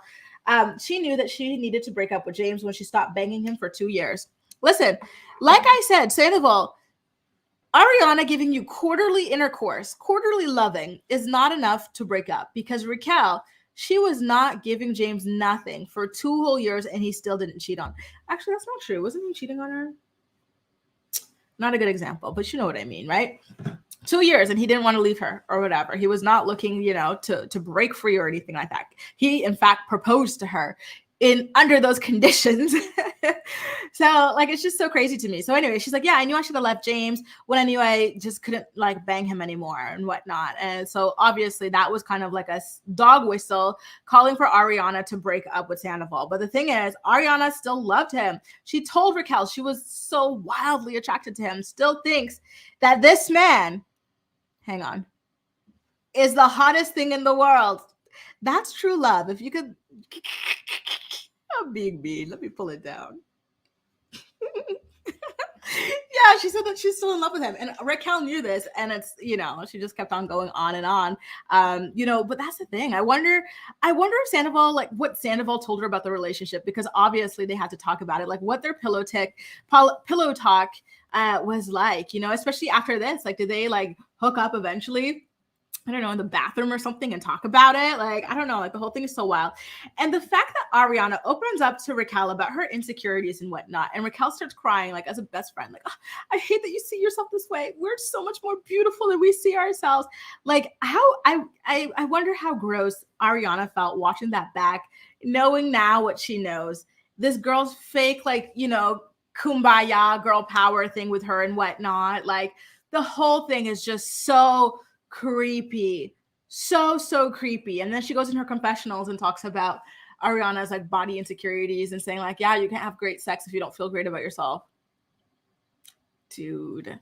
A: She knew that she needed to break up with James when she stopped banging him for 2 years. Listen, like I said, Sandoval, Ariana giving you quarterly intercourse, quarterly loving is not enough to break up because Raquel, she was not giving James nothing for 2 whole years and he still didn't cheat on. Actually, that's not true. Wasn't he cheating on her? Not a good example, but you know what I mean, right? 2 years and he didn't want to leave her or whatever. He was not looking, to break free or anything like that. He, in fact, proposed to her under those conditions. So it's just so crazy to me. So anyway, she's like, yeah, I knew I should have left James when I knew I just couldn't bang him anymore and whatnot. And so obviously that was kind of like a dog whistle calling for Ariana to break up with Sandoval. But the thing is, Ariana still loved him. She told Raquel she was so wildly attracted to him, still thinks that this man, hang on, is the hottest thing in the world. That's true love. If you could, I'm being mean. Let me pull it down. Yeah, she said that she's still in love with him. And Raquel knew this. And it's, she just kept on going on and on. But that's the thing. I wonder if Sandoval, what Sandoval told her about the relationship, because obviously they had to talk about it, what their pillow talk was like, especially after this. Did they hook up eventually? I don't know, in the bathroom or something and talk about it. I don't know, the whole thing is so wild. And the fact that Ariana opens up to Raquel about her insecurities and whatnot, and Raquel starts crying as a best friend, oh, I hate that you see yourself this way. We're so much more beautiful than we see ourselves. How I wonder how gross Ariana felt watching that back, knowing now what she knows. This girl's fake, kumbaya girl power thing with her and whatnot. The whole thing is just so creepy. So creepy. And then she goes in her confessionals and talks about Ariana's like body insecurities and saying like, yeah, you can't have great sex if you don't feel great about yourself. Dude,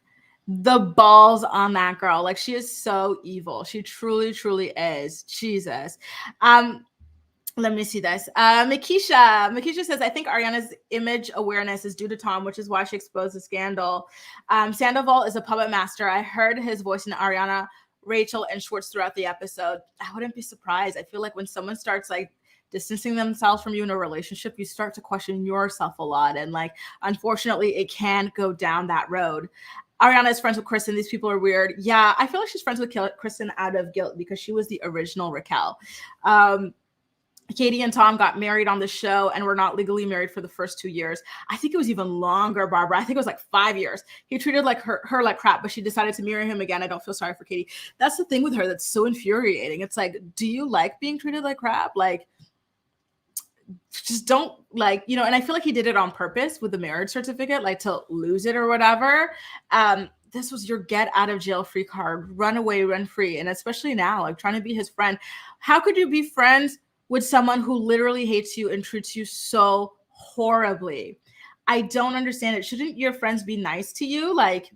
A: the balls on that girl. Like, she is so evil. She truly is. Jesus. Let me see this. Makisha says, I think Ariana's image awareness is due to Tom, which is why she exposed the scandal. Sandoval is a puppet master. I heard his voice in Ariana, Rachel, and Schwartz throughout the episode. I wouldn't be surprised. I feel like when someone starts like distancing themselves from you in a relationship, you start to question yourself a lot. And like, unfortunately, it can go down that road. Ariana is friends with Kristen. These people are weird. Yeah, I feel like she's friends with Kristen out of guilt because she was the original Raquel. Katie and Tom got married on the show and were not legally married for the first 2 years. I think it was even longer, Barbara. I think it was like 5 years. He treated like her like crap, but she decided to marry him again. I don't feel sorry for Katie. That's the thing with her that's so infuriating. It's like, do you like being treated like crap? Like, just don't, like, you know, and I feel like he did it on purpose with the marriage certificate, like to lose it or whatever. This was your get out of jail free card, run away, run free. And especially now, like trying to be his friend. How could you be friends with someone who literally hates you and treats you so horribly? I don't understand it. Shouldn't your friends be nice to you? Like,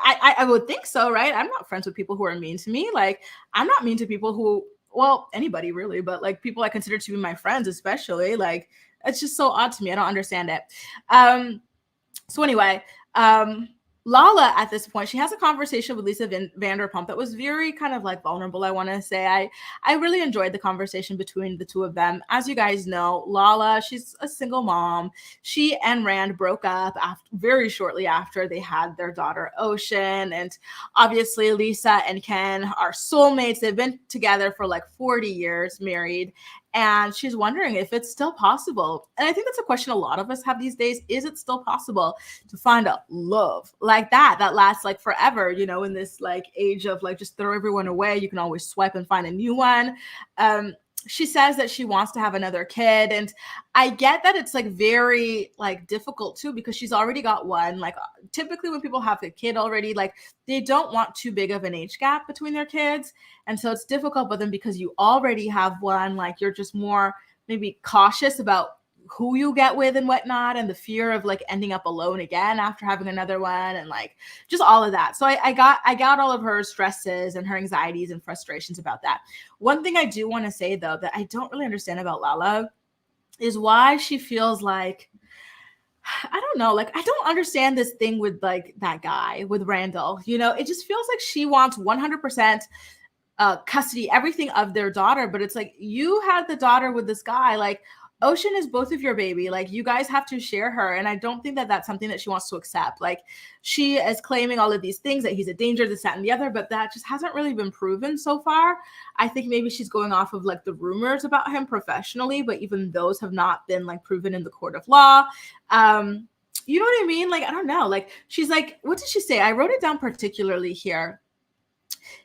A: I would think so, right? I'm not friends with people who are mean to me. Like, I'm not mean to people who, well, anybody really, but like people I consider to be my friends, especially. Like, it's just so odd to me. I don't understand it. So anyway, Lala, at this point, she has a conversation with Lisa Vanderpump that was very kind of like vulnerable, I want to say. I really enjoyed the conversation between the two of them. As you guys know, Lala, she's a single mom. She and Rand broke up very shortly after they had their daughter, Ocean. And obviously, Lisa and Ken are soulmates. They've been together for like 40 years, married. And she's wondering if it's still possible. And I think that's a question a lot of us have these days. Is it still possible to find a love like that lasts like forever, you know, in this like age of like just throw everyone away. You can always swipe and find a new one. She says that she wants to have another kid. And I get that it's like very like difficult too, because she's already got one. Like typically when people have a kid already, like they don't want too big of an age gap between their kids. And so it's difficult, but then because you already have one, like you're just more maybe cautious about who you get with and whatnot, and the fear of like ending up alone again after having another one, and like just all of that. So I got all of her stresses and her anxieties and frustrations about that. One thing I do want to say though that I don't really understand about Lala is why she feels like, I don't know, like I don't understand this thing with like that guy with Randall. You know, it just feels like she wants 100% custody, everything of their daughter, but it's like you had the daughter with this guy. Like Ocean is both of your baby. Like you guys have to share her. And I don't think that that's something that she wants to accept. Like she is claiming all of these things, that he's a danger, this, that, and the other, but that just hasn't really been proven so far. I think maybe she's going off of like the rumors about him professionally, but even those have not been like proven in the court of law. You know what I mean? Like, I don't know. Like she's like, what did she say? I wrote it down particularly here.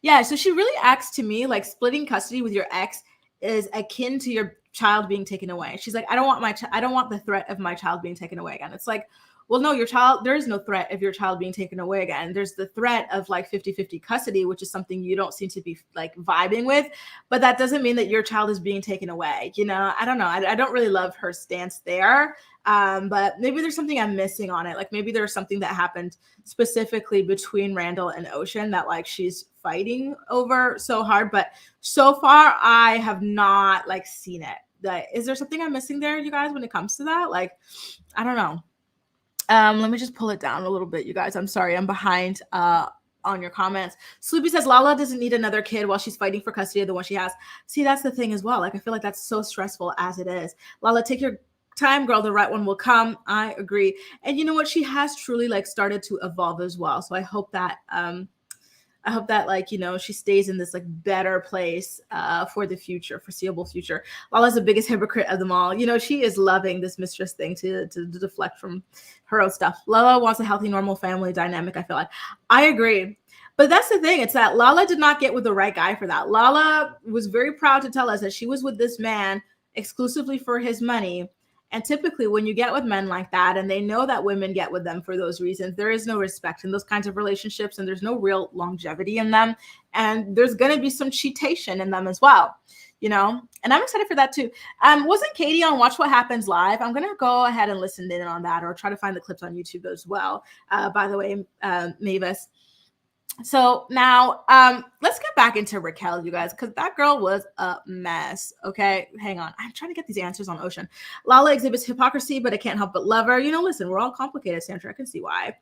A: Yeah. So she really acts to me like splitting custody with your ex is akin to your child being taken away. She's like, I don't want the threat of my child being taken away again. It's like, well, no, there is no threat of your child being taken away again. There's the threat of like 50-50 custody, which is something you don't seem to be like vibing with, but that doesn't mean that your child is being taken away. You know, I don't know. I don't really love her stance there. But maybe there's something I'm missing on it. Like maybe there's something that happened specifically between Randall and Ocean that like she's fighting over so hard, but so far I have not like seen it. Like, is there something I'm missing there, you guys, when it comes to that? Like, I don't know. Let me just pull it down a little bit, you guys. I'm sorry, I'm behind on your comments. Sloopy says Lala doesn't need another kid while she's fighting for custody of the one she has. See, that's the thing as well. Like, I feel like that's so stressful as it is. Lala, take your time, girl. The right one will come. I agree. And you know what? She has truly like started to evolve as well. So I hope that like, you know, she stays in this like better place for the future, foreseeable future. Lala's the biggest hypocrite of them all. You know, she is loving this mistress thing to deflect from her own stuff. Lala wants a healthy, normal family dynamic, I feel like. I agree. But that's the thing. It's that Lala did not get with the right guy for that. Lala was very proud to tell us that she was with this man exclusively for his money. And typically when you get with men like that, and they know that women get with them for those reasons, there is no respect in those kinds of relationships, and there's no real longevity in them. And there's going to be some cheatation in them as well, and I'm excited for that too. Wasn't Katie on Watch What Happens Live? I'm going to go ahead and listen in on that, or try to find the clips on YouTube as well. By the way, Mavis. So now let's get back into Raquel, you guys, because that girl was a mess. Okay, hang on. I'm trying to get these answers on Ocean. Lala exhibits hypocrisy, but I can't help but love her. Listen, we're all complicated, Sandra. I can see why.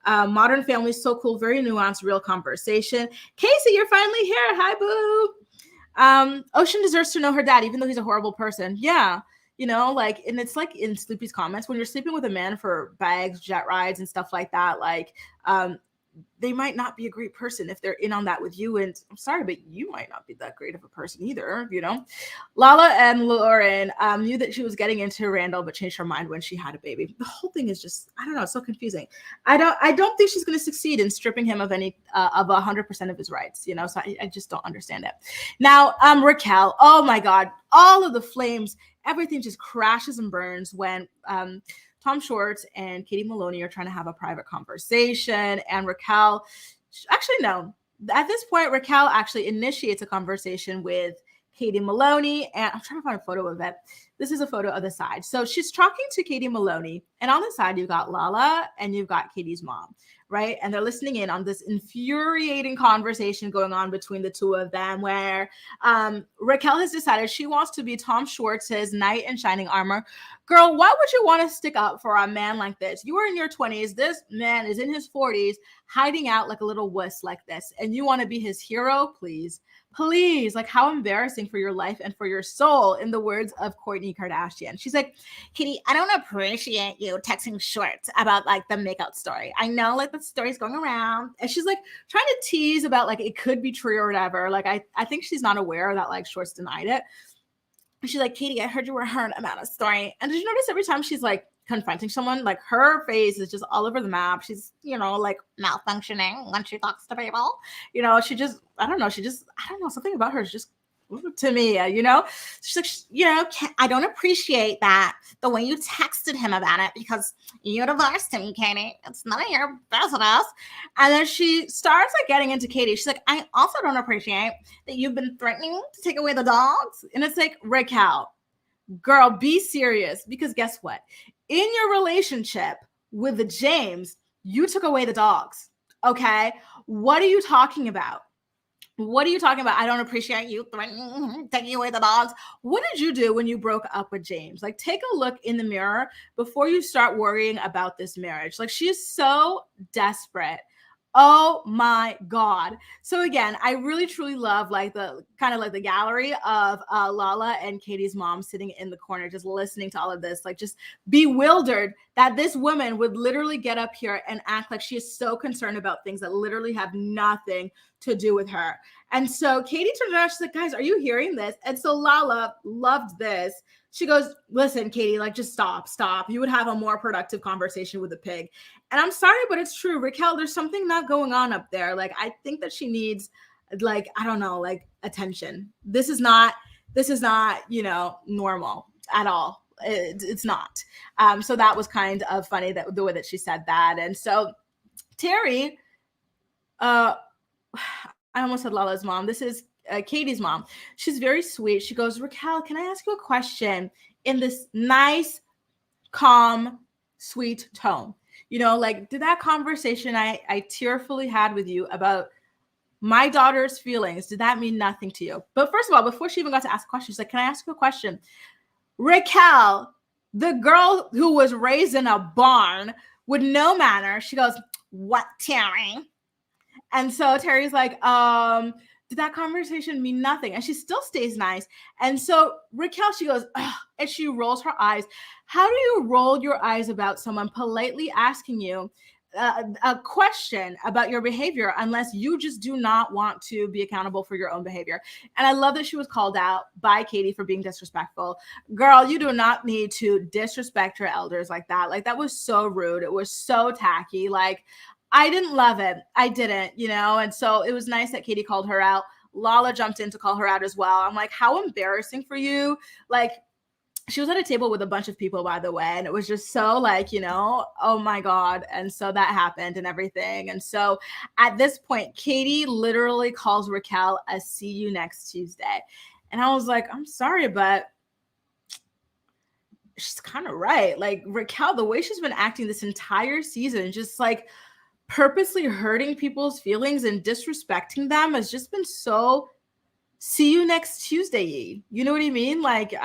A: Modern Family is so cool. Very nuanced, real conversation. Casey, you're finally here. Hi, boo. Ocean deserves to know her dad, even though he's a horrible person. Yeah. And it's like in Sleepy's comments, when you're sleeping with a man for bags, jet rides, and stuff like that, they might not be a great person if they're in on that with you. And I'm sorry, but you might not be that great of a person either, Lala and Lauren knew that she was getting into Randall, but changed her mind when she had a baby. The whole thing is just, I don't know, it's so confusing. I don't think she's going to succeed in stripping him of any of 100% of his rights, so I just don't understand it. Now, Raquel, oh my God, all of the flames, everything just crashes and burns when Tom Schwartz and Katie Maloney are trying to have a private conversation, and Raquel, actually, no. At this point, Raquel actually initiates a conversation with Katie Maloney, and I'm trying to find a photo of it. This is a photo of the side. So she's talking to Katie Maloney, and on the side, you've got Lala and you've got Katie's mom, right? And they're listening in on this infuriating conversation going on between the two of them, where Raquel has decided she wants to be Tom Schwartz's knight in shining armor. Girl, why would you want to stick up for a man like this? You are in your 20s. This man is in his 40s, hiding out like a little wuss like this. And you want to be his hero? Please. Like, how embarrassing for your life and for your soul, in the words of Kourtney Kardashian. She's like, Katie, I don't appreciate you texting Schwartz about the makeout story. I know the story's going around. And she's trying to tease about it could be true or whatever. I think she's not aware that Schwartz denied it. She's like, Katie, I heard you were heard about a story. And did you notice every time she's confronting someone, her face is just all over the map. She's, malfunctioning when she talks to people. She just, I don't know, something about her is just, to me, she's I don't appreciate that, the way you texted him about it, because you divorced him, Katie. It's none of your business. And then she starts getting into Katie. She's like, I also don't appreciate that you've been threatening to take away the dogs. And it's like, Raquel, girl, be serious, because guess what? In your relationship with the James, you took away the dogs. Okay. What are you talking about? I don't appreciate you taking away the dogs. What did you do when you broke up with James? Take a look in the mirror before you start worrying about this marriage. She is so desperate. Oh my God. So again, I really truly love the kind of the gallery of Lala and Katie's mom sitting in the corner, just listening to all of this, just bewildered that this woman would literally get up here and act like she is so concerned about things that literally have nothing to do with her. And so Katie turned around, she's like, guys, are you hearing this? And so Lala loved this. She goes, listen, Katie, just stop. You would have a more productive conversation with a pig. And I'm sorry, but it's true. Raquel, there's something not going on up there. I think that she needs, I don't know, attention. This is not, normal at all. It's not. So that was kind of funny, that the way that she said that. And so Terry, I almost said Lala's mom. This is Katie's mom. She's very sweet. She goes, Raquel, can I ask you a question, in this nice, calm, sweet tone? Did that conversation I tearfully had with you about my daughter's feelings, did that mean nothing to you? But first of all, before she even got to ask a question, she's like, can I ask you a question? Raquel, the girl who was raised in a barn with no manner, she goes, what, Terry? And so Terry's like, did that conversation mean nothing? And she still stays nice. And so Raquel, she goes, ugh, and she rolls her eyes. How do you roll your eyes about someone politely asking you a question about your behavior unless you just do not want to be accountable for your own behavior? And I love that she was called out by Katie for being disrespectful. Girl, you do not need to disrespect your elders like that. That was so rude. It was so tacky. I didn't love it. I didn't, and so it was nice that Katie called her out. Lala jumped in to call her out as well. I'm like, how embarrassing for you. she was at a table with a bunch of people, by the way, and it was just so like, oh my God. And so that happened and everything. And so at this point, Katie literally calls Raquel a "see you next Tuesday." And I was like, I'm sorry, but she's kind of right. Like Raquel, the way she's been acting this entire season, just like purposely hurting people's feelings and disrespecting them, has just been so "see you next Tuesday." You know what I mean? Like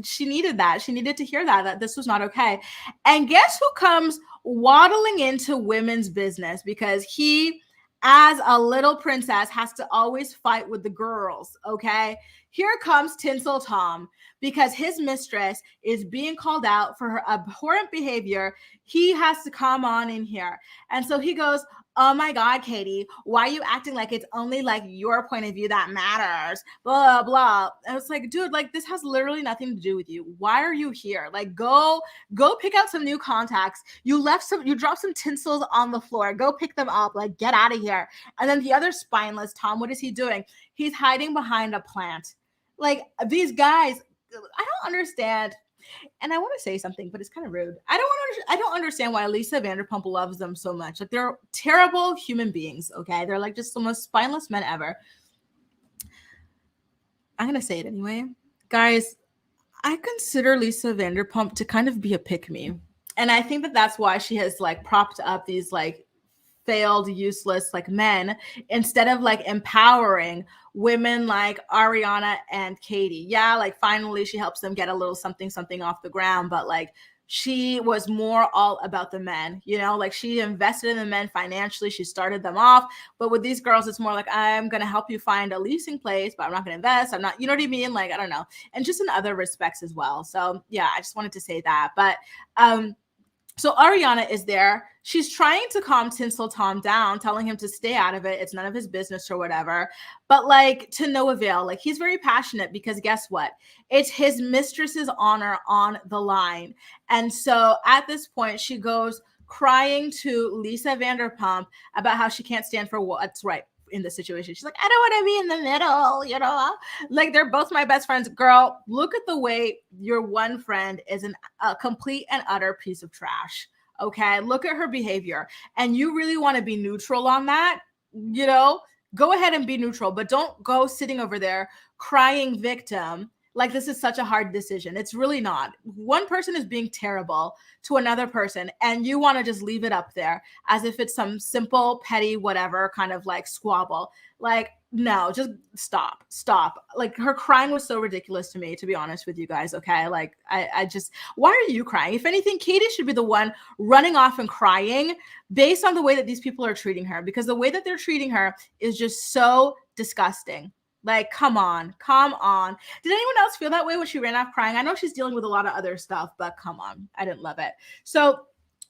A: she needed that. She needed to hear that this was not okay. And guess who comes waddling into women's business, because he, as a little princess, has to always fight with the girls. Okay. Here comes Tinsel Tom, because his mistress is being called out for her abhorrent behavior. He has to come on in here. And so he goes, "Oh my God, Katie, why are you acting like it's only like your point of view that matters? Blah, blah." And it's like, dude, like this has literally nothing to do with you. Why are you here? Like go pick out some new contacts. You dropped some tinsels on the floor. Go pick them up. Like get out of here. And then the other spineless Tom, what is he doing? He's hiding behind a plant. Like these guys, I don't understand. And I want to say something, but it's kind of rude. I don't understand why Lisa Vanderpump loves them so much. Like they're terrible human beings, okay? They're like just the most spineless men ever. I'm going to say it anyway. Guys, I consider Lisa Vanderpump to kind of be a pick-me. And I think that that's why she has like propped up these like failed, useless like men, instead of like empowering women like Ariana and Katie. Yeah, like finally she helps them get a little something off the ground, but like she was more all about the men, like she invested in the men financially. She started them off. But with these girls, it's more like, I'm going to help you find a leasing place, but I'm not going to invest. I'm not, you know what I mean? Like, I don't know. And just in other respects as well. So yeah, I just wanted to say that. But, so Ariana is there. She's trying to calm Tinsel Tom down, telling him to stay out of it. It's none of his business or whatever. But like to no avail. Like he's very passionate, because guess what? It's his mistress's honor on the line. And so at this point, she goes crying to Lisa Vanderpump about how she can't stand for what's right in the situation. She's like, I don't want to be in the middle, like they're both my best friends. Girl, look at the way your one friend is a complete and utter piece of trash. Okay, look at her behavior. And you really want to be neutral on that, go ahead and be neutral, but don't go sitting over there crying victim like this is such a hard decision. It's really not. One person is being terrible to another person, and you want to just leave it up there as if it's some simple, petty, whatever kind of like squabble. Like, no, just stop. Like her crying was so ridiculous to me, to be honest with you guys. Okay. Like I just, why are you crying? If anything, Katie should be the one running off and crying based on the way that these people are treating her, because the way that they're treating her is just so disgusting. Like, come on. Did anyone else feel that way when she ran off crying? I know she's dealing with a lot of other stuff, but come on. I didn't love it. So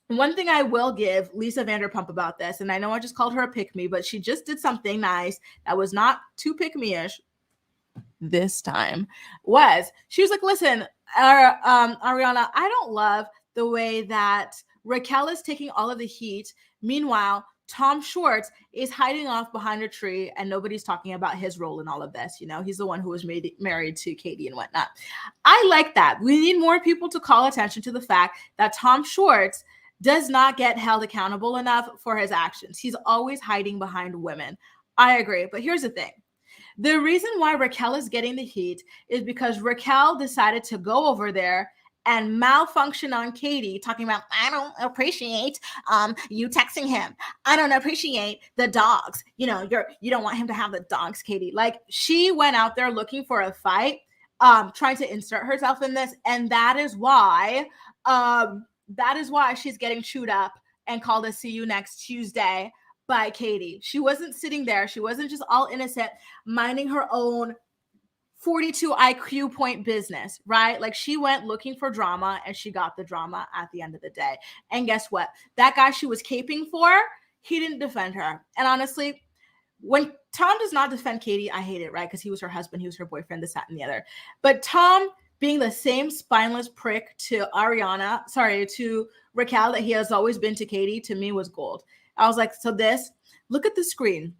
A: one thing I will give Lisa Vanderpump about this, and I know I just called her a pick-me, but she just did something nice that was not too pick-me-ish this time, she was like, listen, Ariana, I don't love the way that Raquel is taking all of the heat. Meanwhile, Tom Schwartz is hiding off behind a tree, and nobody's talking about his role in all of this. He's the one who was married to Katie and whatnot. I like that. We need more people to call attention to the fact that Tom Schwartz does not get held accountable enough for his actions. He's always hiding behind women. I agree. But here's the thing. The reason why Raquel is getting the heat is because Raquel decided to go over there and malfunction on Katie, talking about, I don't appreciate you texting him. I don't appreciate the dogs. You don't want him to have the dogs, Katie. Like, she went out there looking for a fight, trying to insert herself in this. And that is why she's getting chewed up and called a "see you next Tuesday" by Katie. She wasn't sitting there. She wasn't just all innocent, minding her own 42 IQ point business, right? Like, she went looking for drama, and she got the drama at the end of the day. And guess what? That guy she was caping for, he didn't defend her. And honestly, when Tom does not defend Katie, I hate it, right? Because he was her husband, he was her boyfriend, this, that, and the other. But Tom being the same spineless prick to Raquel that he has always been to Katie, to me was gold. I was like, so look at the screen.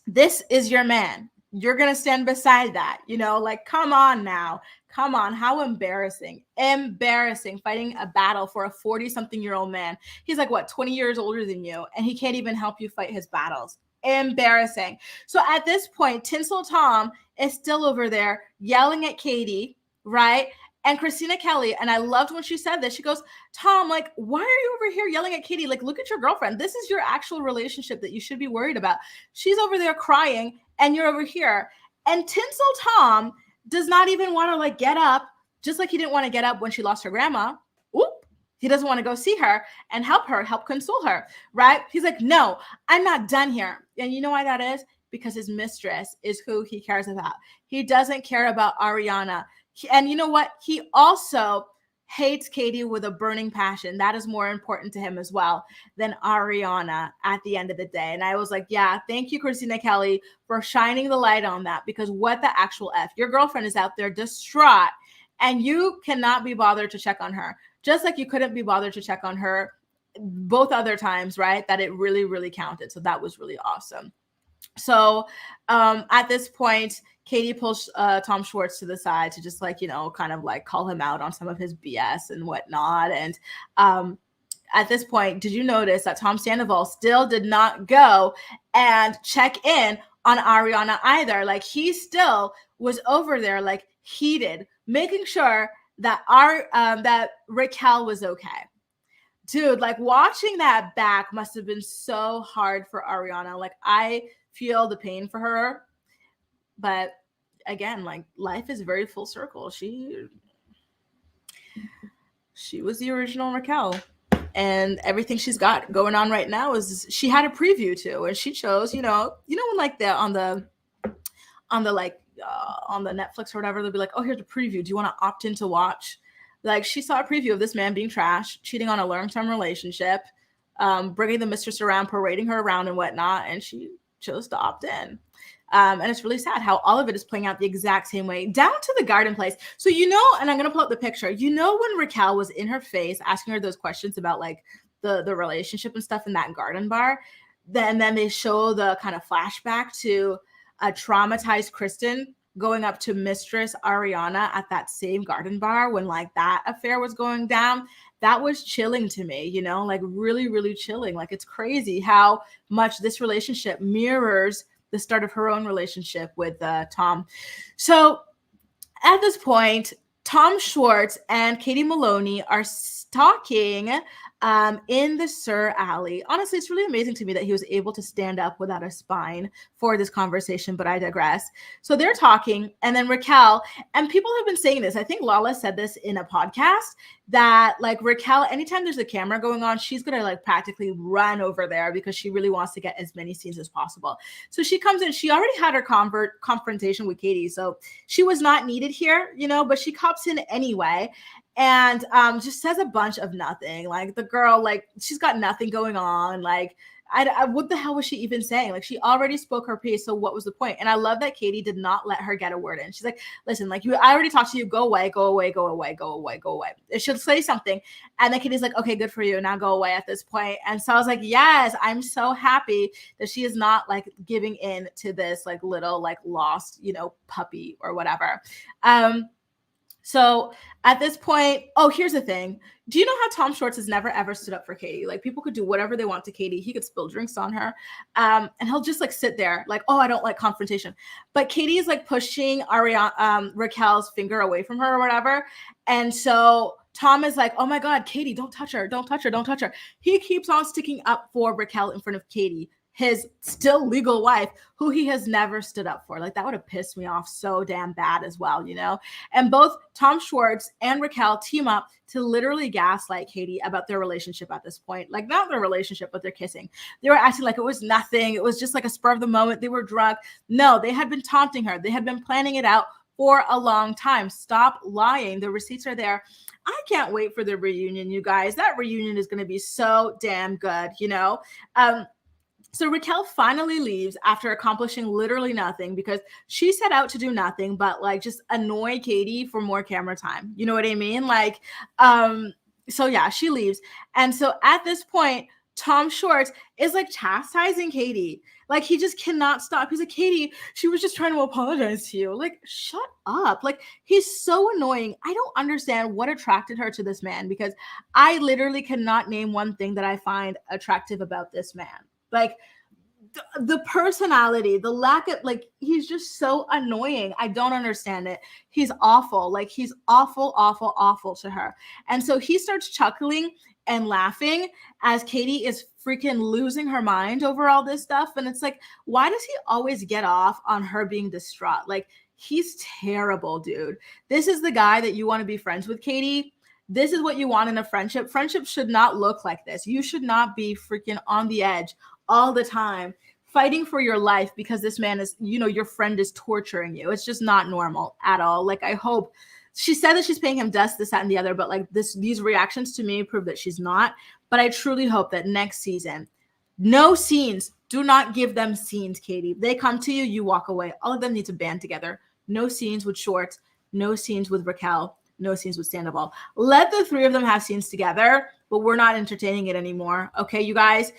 A: This is your man. you're going to stand beside that, like, come on now. Come on. How embarrassing. Embarrassing, fighting a battle for a 40-something-year-old man. He's like, what, 20 years older than you, and he can't even help you fight his battles. Embarrassing. So at this point, Tinsel Tom is still over there yelling at Katie, right? And Christina Kelly, and I loved when she said this, she goes, Tom, like, why are you over here yelling at Katie? Like, look at your girlfriend. This is your actual relationship that you should be worried about. She's over there crying, and you're over here. And Tinsel Tom does not even want to, like, get up, just like he didn't want to get up when she lost her grandma. Oop. He doesn't want to go see her and help console her, right? He's like, no, I'm not done here. And you know why that is? Because his mistress is who he cares about. He doesn't care about Ariana. And you know what? He also hates Katie with a burning passion. That is more important to him as well than Ariana at the end of the day. And I was like, yeah, thank you, Christina Kelly, for shining the light on that, because what the actual F? Your girlfriend is out there distraught, and you cannot be bothered to check on her. Just like you couldn't be bothered to check on her both other times, right? That it really, really counted. So that was really awesome. So at this point, Katie pulls Tom Schwartz to the side to just, like, kind of like call him out on some of his BS and whatnot. And at this point, did you notice that Tom Sandoval still did not go and check in on Ariana either? Like, he still was over there, like, heated, making sure that that Raquel was okay. Dude, like, watching that back must have been so hard for Ariana. Like, I feel the pain for her. But again, like, life is very full circle. She was the original Raquel. And everything she's got going on right now is she had a preview too. And she chose, when like on the Netflix or whatever, they'll be like, oh, here's a preview. Do you want to opt in to watch? Like, she saw a preview of this man being trash, cheating on a long-term relationship, bringing the mistress around, parading her around and whatnot. And she chose to opt in. And it's really sad how all of it is playing out the exact same way, down to the garden place. So, and I'm going to pull up the picture, when Raquel was in her face asking her those questions about, like, the relationship and stuff in that garden bar, then they show the kind of flashback to a traumatized Kristen going up to Mistress Ariana at that same garden bar when, like, that affair was going down. That was chilling to me, like, really, really chilling. Like, it's crazy how much this relationship mirrors the start of her own relationship with Tom. So at this point, Tom Schwartz and Katie Maloney are talking in the Sir Alley. Honestly, it's really amazing to me that he was able to stand up without a spine for this conversation, but I digress. So they're talking, and then Raquel, and people have been saying this, I think Lala said this in a podcast, that, like, Raquel, anytime there's a camera going on, she's going to, like, practically run over there because she really wants to get as many scenes as possible. So she comes in, she already had her confrontation with Katie, so she was not needed here, but she comes in anyway. And just says a bunch of nothing. Like, the girl, like, she's got nothing going on. Like, I what the hell was she even saying? Like, she already spoke her piece, so what was the point? And I love that Katie did not let her get a word in. She's like, listen, like, I already talked to you. Go away, go away, go away, go away, go away. She'll say something, and then Katie's like, okay, good for you. Now go away at this point. And so I was like, yes, I'm so happy that she is not, like, giving in to this, like, little, like, lost, puppy or whatever. So at this point, here's the thing. Do you know how Tom Schwartz has never, ever stood up for Katie? Like, people could do whatever they want to Katie. He could spill drinks on her. And he'll just, like, sit there like, I don't like confrontation. But Katie is, like, pushing Raquel's finger away from her or whatever. And so Tom is like, oh my God, Katie, don't touch her. Don't touch her. Don't touch her. He keeps on sticking up for Raquel in front of Katie, his still legal wife, who he has never stood up for. Like, that would have pissed me off so damn bad as well, And both Tom Schwartz and Raquel team up to literally gaslight Katie about their relationship at this point. Like, not their relationship, but their kissing. They were acting like it was nothing. It was just like a spur of the moment. They were drunk. No, they had been taunting her. They had been planning it out for a long time. Stop lying. The receipts are there. I can't wait for the reunion, you guys. That reunion is going to be so damn good, So Raquel finally leaves after accomplishing literally nothing, because she set out to do nothing but, like, just annoy Katie for more camera time. You know what I mean? Like, so yeah, she leaves. And so at this point, Tom Schwartz is, like, chastising Katie. Like, he just cannot stop. He's like, Katie, she was just trying to apologize to you. Like, shut up. Like, he's so annoying. I don't understand what attracted her to this man, because I literally cannot name one thing that I find attractive about this man. Like, the personality, the lack of, like, he's just so annoying. I don't understand it. He's awful. Like, he's awful, awful, awful to her. And so he starts chuckling and laughing as Katie is freaking losing her mind over all this stuff. And it's like, why does he always get off on her being distraught? Like, he's terrible, dude. This is the guy that you want to be friends with, Katie. This is what you want in a friendship. Friendship should not look like this. You should not be freaking on the edge all the time, fighting for your life because this man is, your friend is torturing you. It's just not normal at all. Like, I hope, she said that she's paying him dust, this, that, and the other, but like these reactions to me prove that she's not. But I truly hope that next season, no scenes. Do not give them scenes, Katie. They come to you, you walk away. All of them need to band together. No scenes with Schwartz, no scenes with Raquel, no scenes with Sandoval. Let the three of them have scenes together, but we're not entertaining it anymore. Okay, you guys?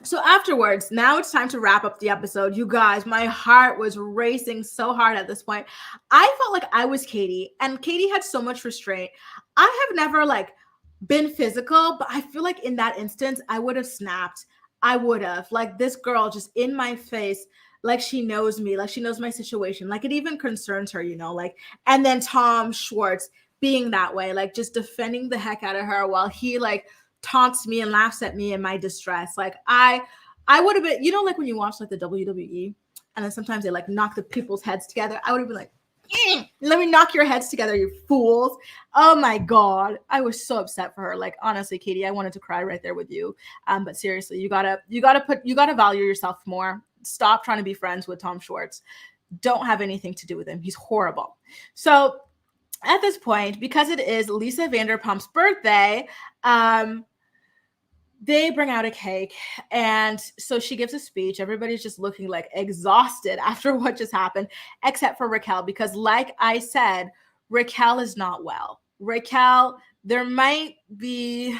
A: So afterwards, now it's time to wrap up the episode. You guys, my heart was racing so hard at this point. I felt like I was Katie, and Katie had so much restraint. I have never like been physical, but I feel like in that instance, I would have snapped. I would have, like, this girl just in my face, like she knows me, like she knows my situation, like it even concerns her, like, and then Tom Schwartz being that way, like just defending the heck out of her while he like taunts me and laughs at me in my distress. Like I would have been, like when you watch like the WWE and then sometimes they like knock the people's heads together, I would have been like, let me knock your heads together, you fools. Oh my God. I was so upset for her. Like, honestly, Katie, I wanted to cry right there with you. But seriously, you gotta value yourself more. Stop trying to be friends with Tom Schwartz. Don't have anything to do with him. He's horrible. So at this point, because it is Lisa Vanderpump's birthday, they bring out a cake, and so she gives a speech. Everybody's just looking like exhausted after what just happened, except for Raquel, because like I said, Raquel is not well. Raquel, there might be,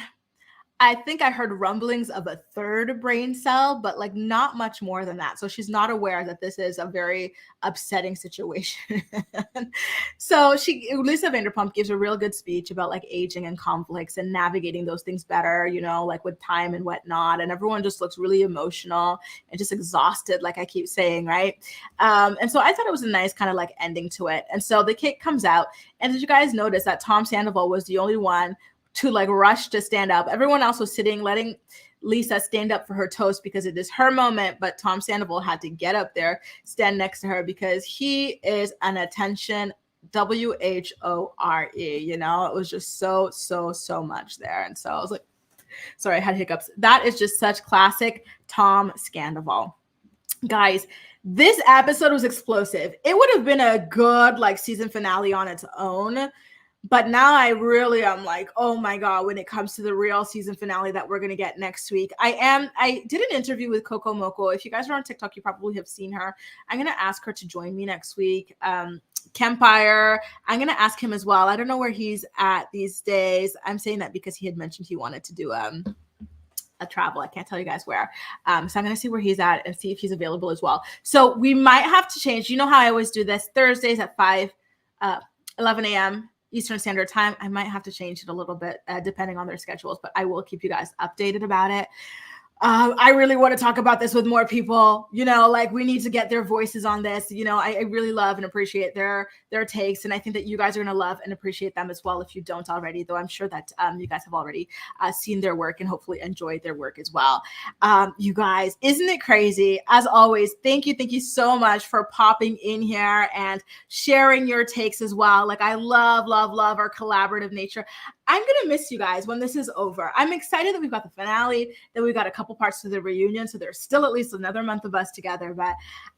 A: I think I heard rumblings of a third brain cell, but like not much more than that. So she's not aware that this is a very upsetting situation. So Lisa Vanderpump gives a real good speech about like aging and conflicts and navigating those things better, like with time and whatnot. And everyone just looks really emotional and just exhausted, like I keep saying, right? And so I thought it was a nice kind of like ending to it. And so the cake comes out. And did you guys notice that Tom Sandoval was the only one to like rush to stand up? Everyone else was sitting, letting Lisa stand up for her toast because it is her moment. But Tom Sandoval had to get up there, stand next to her, because he is an attention WHORE. It was just so much there. And so I was like, sorry, I had hiccups. That is just such classic Tom Sandoval. Guys, this episode was explosive. It would have been a good like season finale on its own. But now I really am like, oh my God, when it comes to the real season finale that we're going to get next week. I did an interview with Coco Moco. If you guys are on TikTok, you probably have seen her. I'm going to ask her to join me next week. Kempire, I'm going to ask him as well. I don't know where he's at these days. I'm saying that because he had mentioned he wanted to do a travel. I can't tell you guys where. So I'm going to see where he's at and see if he's available as well. So we might have to change. You know how I always do this? Thursdays at 11 a.m. Eastern Standard Time. I might have to change it a little bit depending on their schedules, but I will keep you guys updated about it. I really want to talk about this with more people, like we need to get their voices on this. I really love and appreciate their takes. And I think that you guys are going to love and appreciate them as well. If you don't already, though, I'm sure that you guys have already seen their work and hopefully enjoyed their work as well. You guys, isn't it crazy? As always, thank you so much for popping in here and sharing your takes as well. Like I love our collaborative nature. I'm going to miss you guys when this is over. I'm excited that we've got the finale, that we've got a couple parts to the reunion. So there's still at least another month of us together, but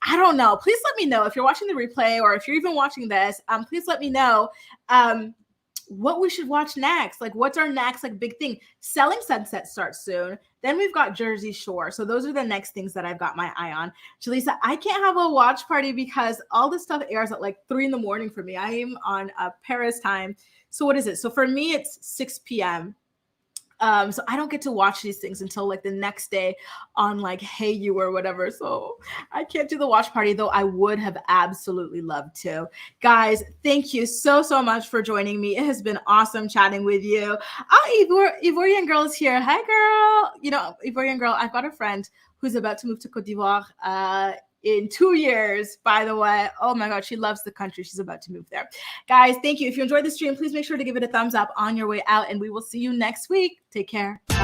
A: I don't know. Please let me know if you're watching the replay or if you're even watching this, please let me know what we should watch next. Like what's our next like big thing? Selling Sunset starts soon. Then we've got Jersey Shore. So those are the next things that I've got my eye on. Jaleesa, I can't have a watch party because all this stuff airs at like 3 a.m. for me. I am on Paris time. So what is it? So for me, it's 6 p.m. So I don't get to watch these things until like the next day on like Hey You or whatever. So I can't do the watch party, though I would have absolutely loved to. Guys, thank you so much for joining me. It has been awesome chatting with you. Oh, Ivorian Girl is here. Hi, girl. You know, Ivorian Girl, I've got a friend who's about to move to Côte d'Ivoire in 2 years, by the way. Oh my God, she loves the country. She's about to move there. Guys, thank you. If you enjoyed the stream, please make sure to give it a thumbs up on your way out, and we will see you next week. Take care. Bye.